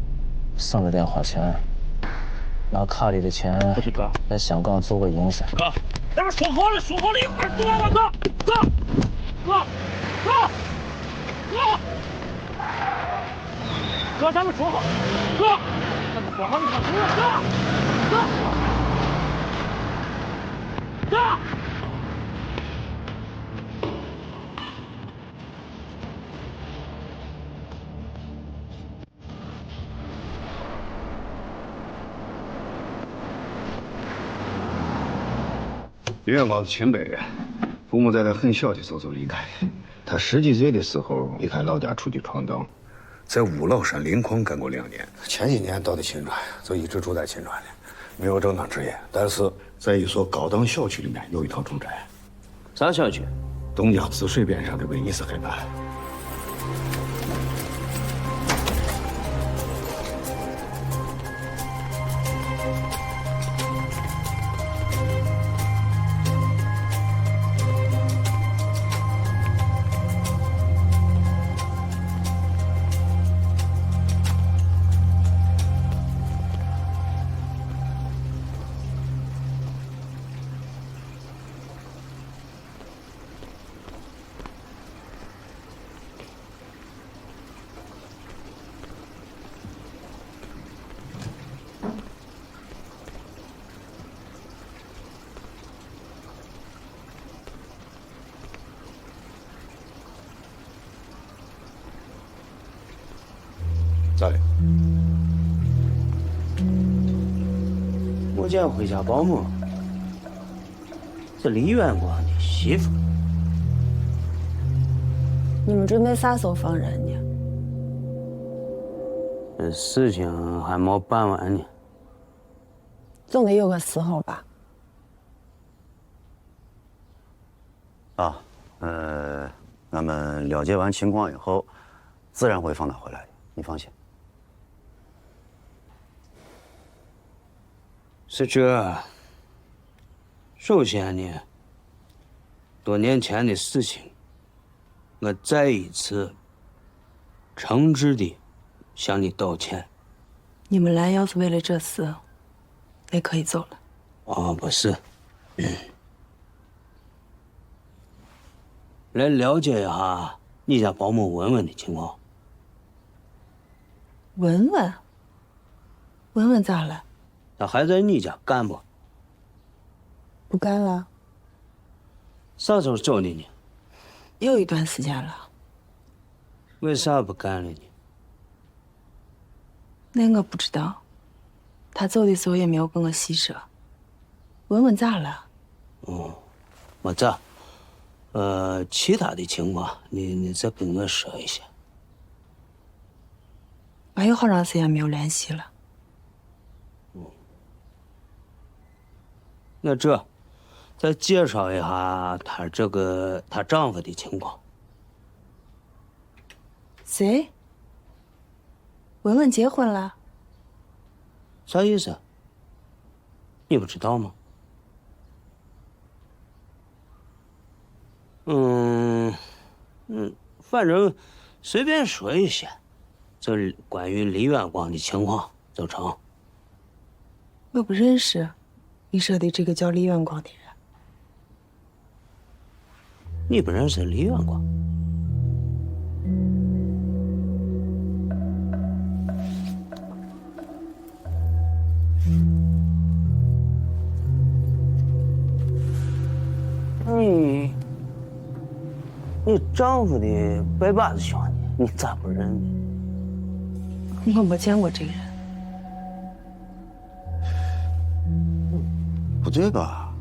S11: 省着点花钱，拿卡里的钱
S13: 不是哥，
S11: 在香港做个营生。
S13: 哥，咱们说好了，一块儿做了，哥，咱们说好，咱们说好一块儿做，哥。
S2: 原稿是清白人，父母在他很小的时候就离开。他10几岁的时候离开老家出去闯荡，在五老山临矿干过2年。前几年到的秦川，就一直住在秦川了，没有正当职业，但是在一所高档小区里面有一套住宅。
S7: 啥小区？
S2: 东江滋水边上的威尼斯海畔。咋的？
S7: 我家回家保姆是李员光的媳妇。
S10: 你们准备啥时候放人呢？
S7: 这事情还没办完呢。
S10: 总得有个时候吧。
S8: 啊，俺们了解完情况以后，自然会放他回来的，你放心。
S7: 是这，首先呢，多年前的事情，我再一次诚挚地向你道歉。
S12: 你们来要是为了这事，也可以走了。
S7: 哦，不是，来了解一下你家保姆文文的情况。
S12: 文文咋了？
S7: 他还在你家干不？
S10: 不干了。
S7: 啥时候走的呢？
S12: 有一段时间了。
S7: 为啥不干了呢？
S12: 那我不知道。他走的时候也没有跟我细说。文文咋了？
S7: 没咋。其他的情况你再跟我说一下。
S12: 俺有好长时间没有联系了。
S7: 那这，再介绍一下她丈夫的情况。
S21: 谁？文文结婚了？
S7: 啥意思？你不知道吗？反正随便说一些，这关于李远光的情况就成。
S21: 我不认识你说的这个叫李远光的人。
S7: 你不认识李远光？你丈夫的拜把子兄弟，你咋不认呢？
S21: 我没见过这个人。
S8: 不对吧？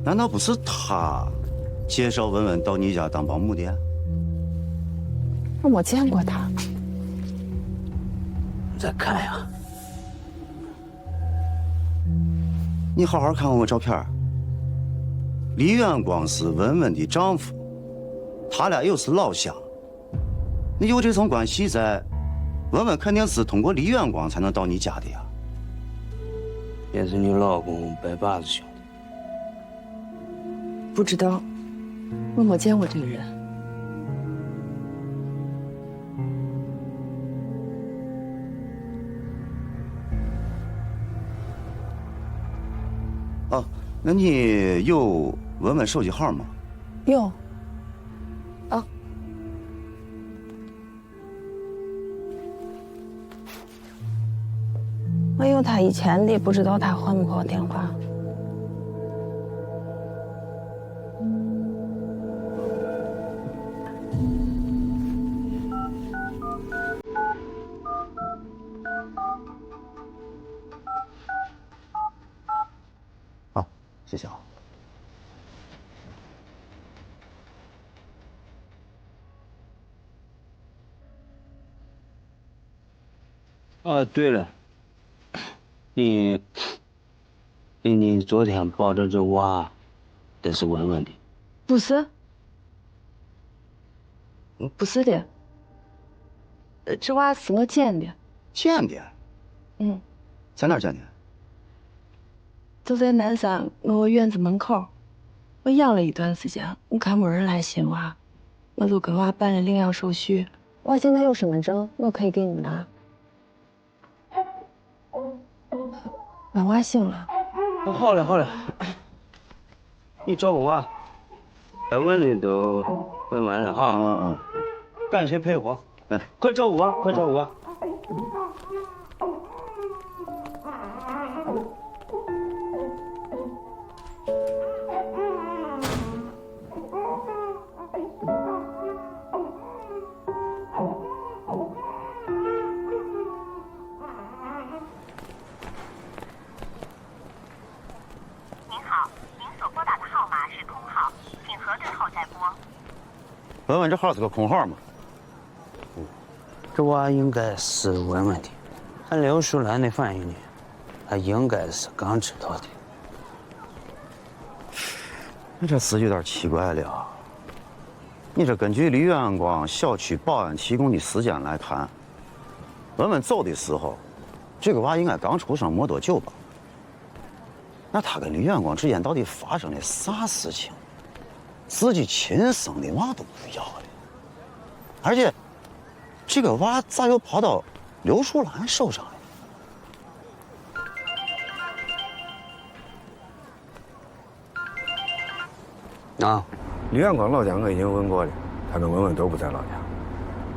S8: 难道不是他介绍文文到你家当保姆的？
S21: 我没见过他。
S7: 你再看呀。
S8: 你好好看看我照片。李远光是文文的丈夫，他俩又是老乡。你有这层关系在，文文肯定是通过李远光才能到你家的呀。
S7: 也是你老公拜把子兄弟？
S21: 不知道，我没见过这个人。
S8: 哦，那你有文文手机号吗？
S21: 有。啊。我有他以前的，不知道他换不换电话。
S8: 好，谢谢啊。
S7: 啊，对了。你昨天抱着这娃，这是文文的？
S21: 不是，不是的，这娃是我捡的。
S8: 捡的？
S21: 嗯。
S8: 在哪儿捡的？
S21: 就在南山我院子门口，我养了一段时间，我看没人来寻娃，我就跟娃办了领养手续。娃现在有身份证，我可以给你拿。把娃醒了。
S7: 好了好了，你照顾娃，该问的都问完了啊。感谢配合，快照顾娃，快照顾娃。
S8: 文文这号是个空号吗？
S7: 这娃应该是文文的，按刘淑兰的反应呢，他应该是刚知道的。
S8: 你这事有点奇怪了。你这根据李远光小区保安提供的时间来看，文文走的时候，这个娃应该刚出生没多久吧？那他跟李远光之间到底发生了啥事情？自己亲生的娃都不要了，而且这个娃咋又跑到刘淑兰手上
S2: 了？啊，李远光老家我已经问过了，他跟文文都不在老家。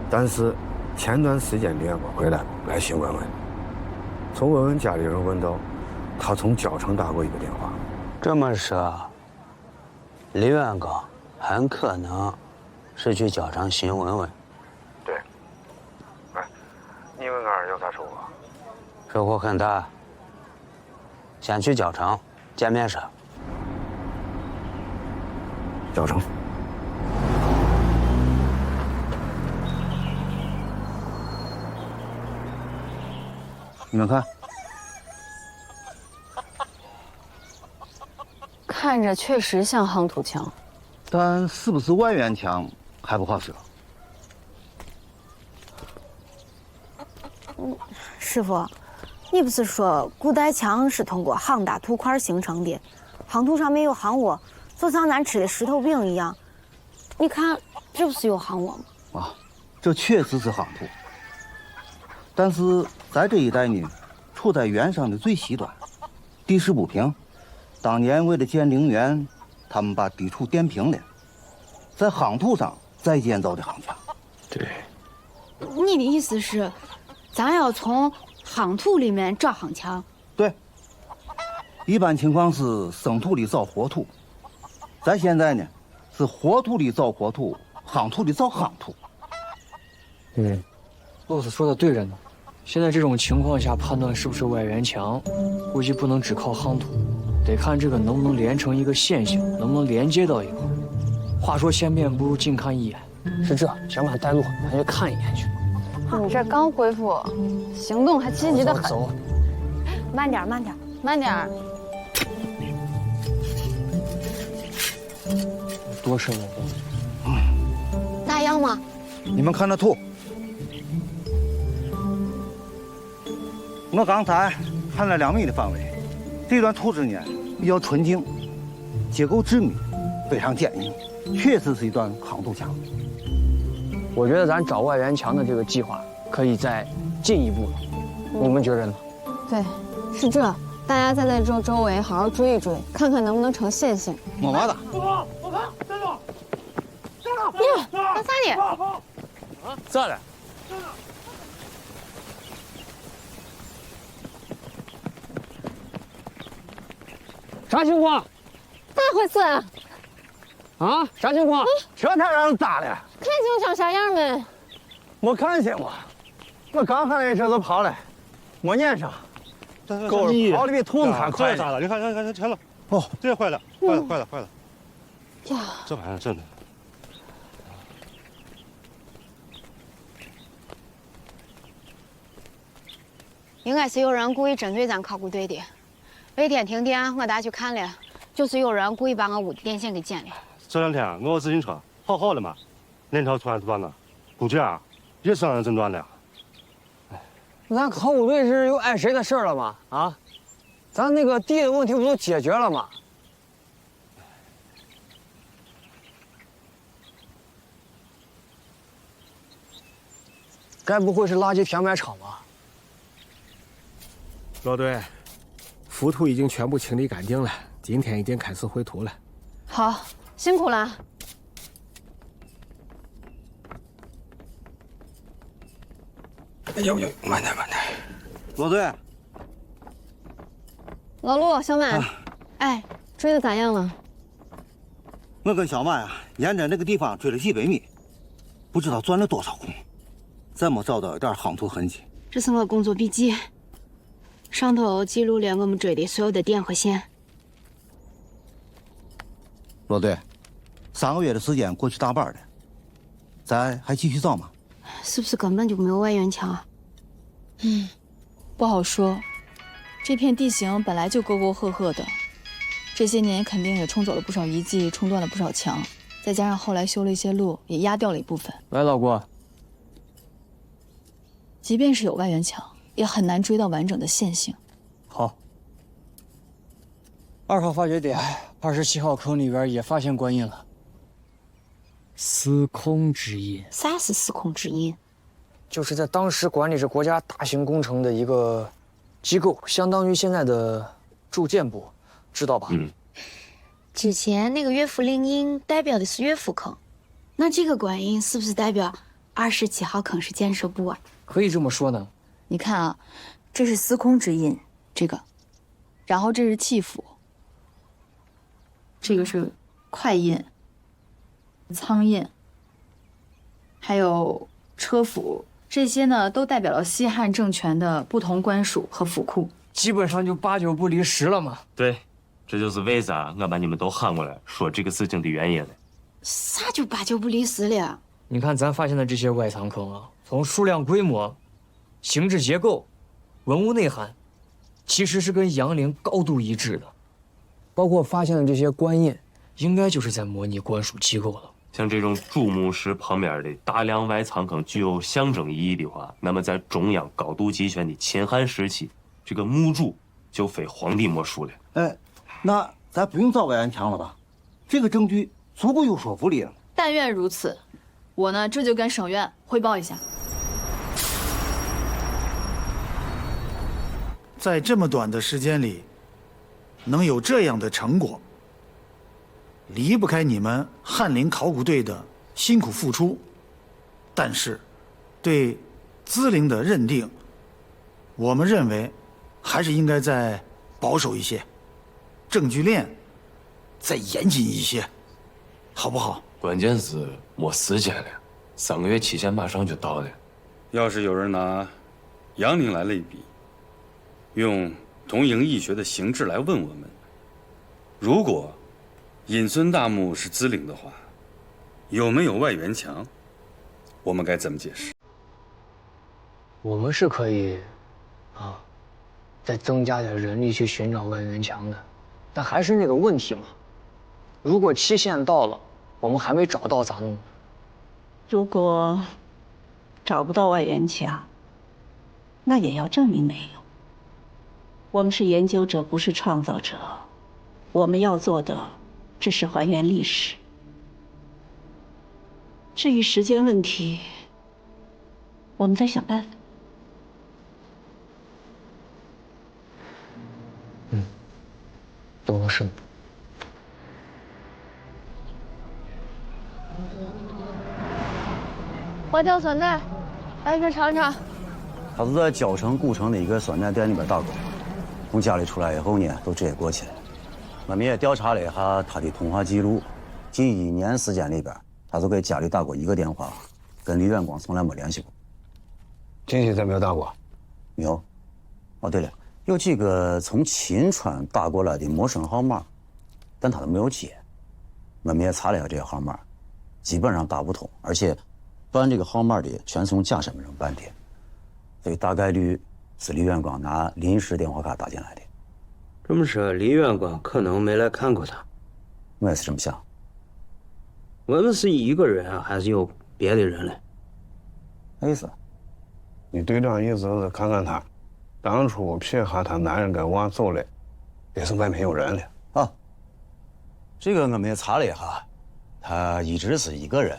S2: 但是前段时间李远光回来了，来寻文文。从文文家里人问到，他从蕉城打过一个电话。
S7: 这么说，李远光很可能是去蕉城寻文文。
S2: 对。哎，你问俺有啥收获？
S7: 收获很大。先去蕉城见面说。
S2: 蕉城。
S8: 你们看。
S21: 看着确实像夯土墙，
S8: 但是不是外援墙还不好说。
S6: 师傅，你不是说古代墙是通过夯打土块形成的，夯土上面有夯窝，就像咱吃的石头饼一样。你看，这不是有夯窝吗？
S8: 啊，这确实是夯土，但是在这一带呢，处在原上的最西端，地势不平。当年为了建陵园，他们把地处垫平了，在夯土上再建造的夯墙。
S9: 对，
S3: 你的意思是，咱要从夯土里面找夯墙？
S8: 对，一般情况是生土里造活土，咱现在呢是活土里造活土，夯土里造夯土。
S11: 洛子说的对着呢。现在这种情况下判断是不是外援墙，估计不能只靠夯土，得看这个能不能连成一个线性，能不能连接到一块。话说千遍不如近看一眼，是这，小马带路，咱去看一眼去。
S21: 你这刚恢复，行动还积极的很。
S11: 走，
S6: 慢点，慢点，
S21: 慢点。
S11: 多深了？
S6: 那样吗？
S8: 你们看那土，我刚才看了2米的范围，这段土质呢比较纯净，结构致密，非常坚硬，确实是一段夯土墙。
S11: 我觉得咱找外援墙的这个计划可以再进一步了，你们觉着呢？
S21: 对，是这，大家在那周围好好追一追，看看能不能成线性。
S8: 没嘛的。
S18: 我看，站住！
S21: 呀，干啥呢？
S11: 咋了？啥情况？
S21: 咋回事啊？
S11: 啊？啥情况？
S14: 这才让人咋了？
S21: 看清长啥样没？
S14: 没看见我刚看见车子跑了，没撵上。狗儿跑的比兔子还快。
S4: 咋了？你看，沉了。
S14: 哦，
S4: 这坏了，坏了。
S21: 呀，
S4: 这玩意儿真的。
S3: 应该是有人故意针对咱考古队的。那天停电，我打去看了，就是有人故意把我屋的电线给剪了。
S4: 这2天我自行车好了嘛，链条突然断了，估计也是让人诊断了。
S11: 咱考古队是有碍谁的事儿了吗？啊，咱那个地的问题不都解决了吗？该不会是垃圾填埋场吧？
S22: 老队，浮土已经全部清理干净了，今天已经开始回土了。
S21: 好，辛苦了。
S2: 呦，慢点。
S8: 罗队，
S21: 老陆、小满，哎，追的咋样了？
S8: 我跟小满沿着那个地方追了几百米，不知道转了多少公里，再没找到一点夯土痕迹。
S3: 这是我工作笔记，上头记录了我们追的所有的点和线。
S8: 罗队，3个月的时间过去大半了，咱还继续找吗？
S3: 是不是根本就没有外援墙啊？
S23: 不好说。这片地形本来就沟沟壑壑的，这些年肯定也冲走了不少遗迹，冲断了不少墙，再加上后来修了一些路，也压掉了一部分。
S11: 喂，老郭。
S23: 即便是有外援墙，也很难追到完整的线性。
S11: 好。2号发掘点27号坑里边也发现官印了。司空之印。
S3: 啥是司空之印？
S11: 就是在当时管理着国家大型工程的一个机构，相当于现在的住建部，知道吧？
S3: 之前那个岳父陵印代表的是岳父坑，那这个官印是不是代表27号坑是建设部啊？
S11: 可以这么说呢。
S23: 你看啊，这是司空之印，这个，然后这是契府，这个是快印、仓印，还有车府，这些呢都代表了西汉政权的不同官署和府库，
S11: 基本上就8、9不离10了嘛。
S24: 对，这就是为啥我把你们都喊过来说这个事情的原因了。
S3: 啥就8、9不离10了？
S11: 你看咱发现的这些外藏坑啊，从数量、规模、形制结构、文物内涵，其实是跟杨陵高度一致的。包括发现的这些官印，应该就是在模拟官署机构了。
S24: 像这种主墓室旁边的大梁外仓坑具有象征意义的话，那么在中央高度集权的秦汉时期，这个墓主就非皇帝莫属了。
S14: 哎，那咱不用造外援墙了吧？这个证据足够有说服力了。
S23: 但愿如此。我呢，这就跟省院汇报一下。
S1: 在这么短的时间里，能有这样的成果，离不开你们翰林考古队的辛苦付出。但是，对资陵的认定，我们认为还是应该再保守一些，证据链再严谨一些，好不好？
S9: 关键是没时间了，3个月期限马上就到了。
S5: 要是有人拿杨陵来类比，用东瀛易学的形制来问我们，如果隐孙大墓是资陵的话，有没有外援墙？我们该怎么解释？
S11: 我们是可以，再增加点人力去寻找外援墙的，但还是那个问题嘛，如果期限到了，我们还没找到咋弄？
S15: 如果找不到外援墙，那也要证明没有。我们是研究者，不是创造者，我们要做的只是还原历史。至于时间问题，我们再想办法。
S11: 懂了是吗？
S10: 花椒酸奶，来一瓶尝尝。
S8: 他是在蕉城古城的一个酸奶店里边打工，从家里出来以后呢，都直接过去了。我们也调查了一下他的通话记录，近1年时间里边，他就给家里打过1个电话，跟李远光从来没联系过。
S2: 近期咱没有打过？
S8: 没有。哦，对了，有几个从秦川打过来的陌生号码，但他都没有接。我们也查了一下这些号码，基本上打不通，而且办这个号码的全从假身份证办的，所以大概率是李远光拿临时电话卡打进来的。
S7: 这么说，李远光可能没来看过他。
S8: 我也是这么想。
S7: 我们是一个人啊，还是有别的人嘞？
S8: 啥意思？
S2: 你队长意思是看看他，当初撇下他男人跟娃走了，也是外面有人了
S8: 啊。这个我们也查了一下，他一直是一个人，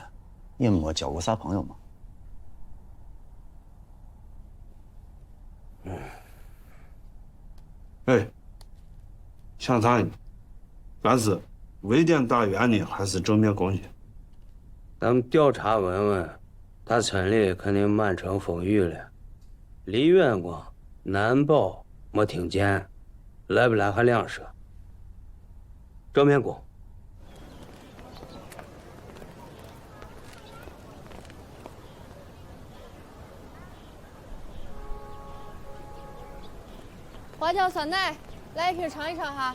S8: 也没交过啥朋友嘛。
S2: 哎，想咋呢？咱是围点打援呢，还是正面攻击？
S7: 咱们调查问问，他村里肯定满城风雨了。李远光难保没听见，来不来还两说。正面攻。
S10: 花椒酸奶，来一瓶尝一尝哈。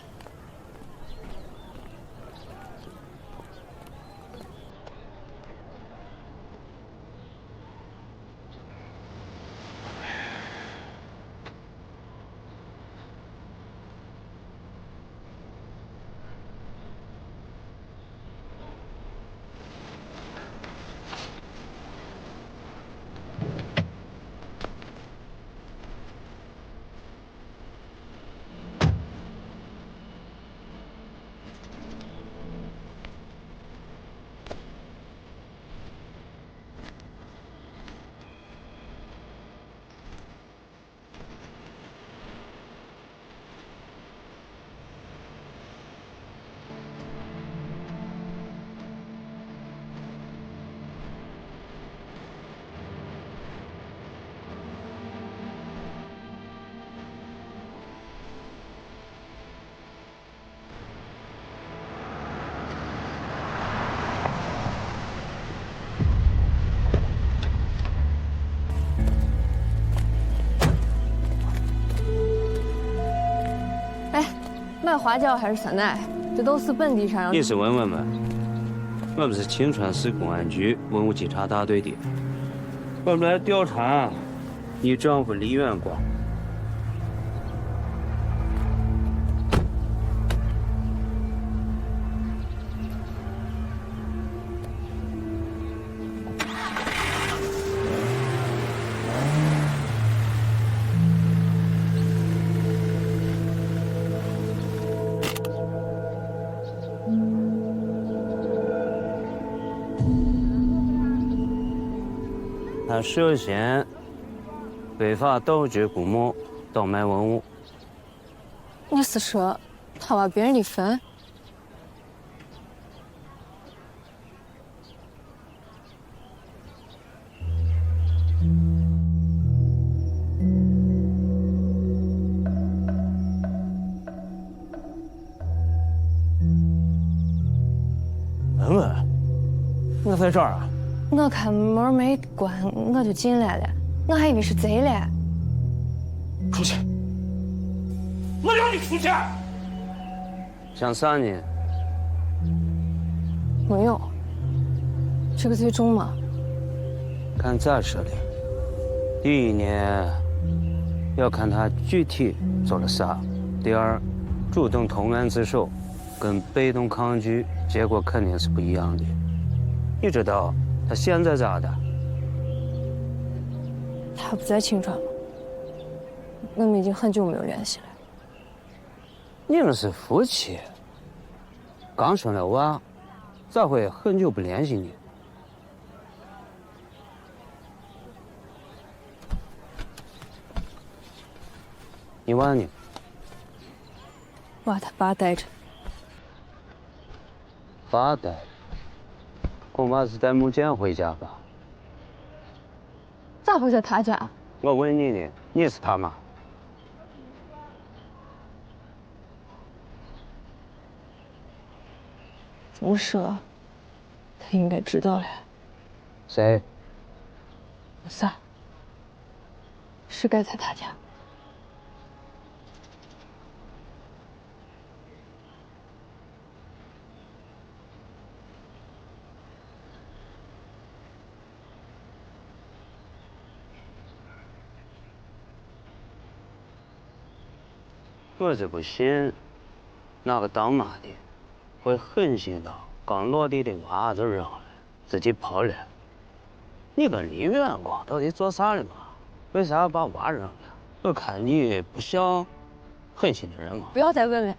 S23: 卖花椒还是酸奶，这都是本地商人。
S7: 你是问问吗？我们是秦川市公安局文物稽查大队的，我们来调查你丈夫李远光。他涉嫌非法盗掘古墓、倒卖文物。
S10: 你是说他挖别人的坟？
S7: 文文，我在这儿啊。
S10: 我看门没关，我就进来了，我还以为是贼嘞。
S7: 出去！我让你出去！想啥呢？
S10: 没有。这个最重吗？
S7: 看咋说的。第一呢，要看他具体做了啥；第二，主动投案自首，跟被动抗拒结果肯定是不一样的。你知道他现在咋的？
S10: 他不在青川吗？我们已经很久没有联系了。
S7: 你们是夫妻，刚生了娃，咋会很久不联系呢？你娃呢？
S10: 娃他爸带着。
S7: 爸带？恐怕是带木剑回家吧？
S10: 咋会在他家？
S7: 我问你呢，你是他妈？
S10: 这么说，他应该知道了。
S7: 谁？
S10: 啥？是该在他家。
S7: 我就不信，那个当妈的会狠心到刚落地的娃就扔了，自己跑了。你跟李远光到底做啥了嘛？为啥要把娃扔了？我看你不像狠心的人嘛。
S10: 不要再问了，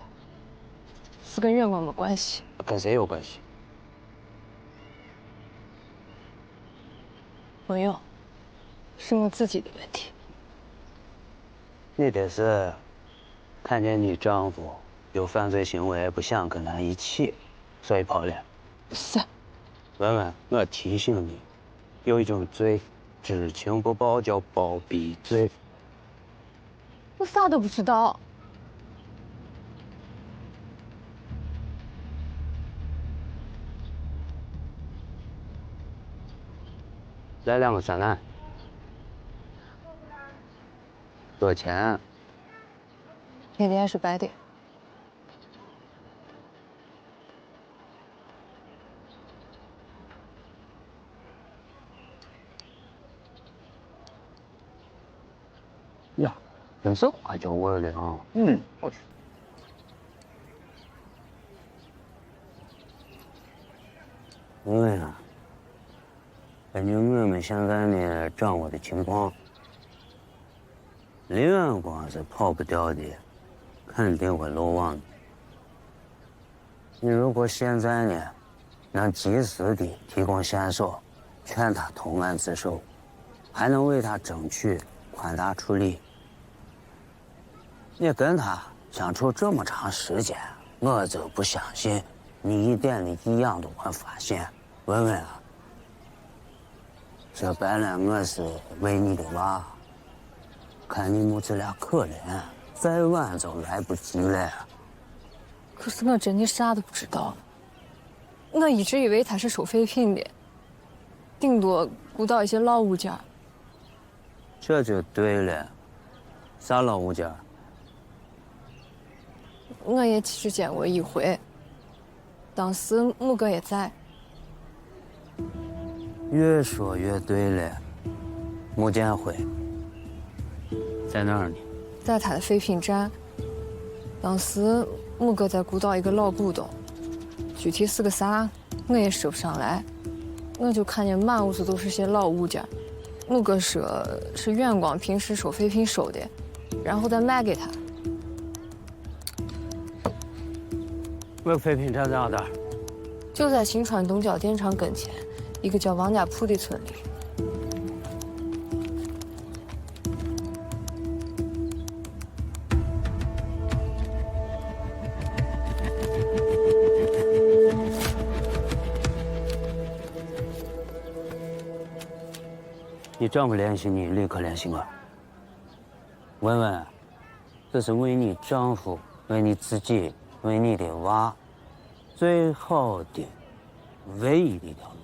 S10: 是跟远光没关系。
S7: 跟谁有关系？
S10: 没有，是我自己的问题。
S7: 你这是看见你丈夫有犯罪行为，不想跟他一起，所以跑了。
S10: 是。
S7: 文文，我提醒你，有一种罪，知情不报叫包庇罪。
S10: 我啥都不知道。
S7: 来2个酸奶。多少钱？
S10: 黑的还是白的？
S7: 呀，真是花椒味的啊！好吃。因为啊，根据我们现在呢掌握的情况，李远光是跑不掉的，肯定会漏网的。你如果现在呢能及时的提供线索，劝他投案自首，还能为他争取宽大处理。你跟他相处这么长时间，我就不相信你一点的异样都没发现。文文啊，说白了，我是为你的娃，看你母子俩可怜，再晚就来不及了。
S10: 可是我真的啥都不知道，我一直以为他是收废品的，顶多鼓捣一些老物件。
S7: 这就对了，啥老物件？
S10: 我也其实见过一回，当时木哥也在。
S7: 越说越对了，木剑辉在哪儿呢？
S10: 在他的废品站。当时木哥在鼓捣一个老古董，具体是个啥，我也说不上来。我就看见满屋子都是些老物件。木哥说是远光平时收废品收的，然后再卖给他。
S7: 我废品站在哪儿？
S10: 就在新川东郊电厂跟前一个叫王家铺的村里。
S16: 你丈夫联系你，立刻联系我。文文，这是为你丈夫、为你自己、为你的娃最好的、唯一的一条路。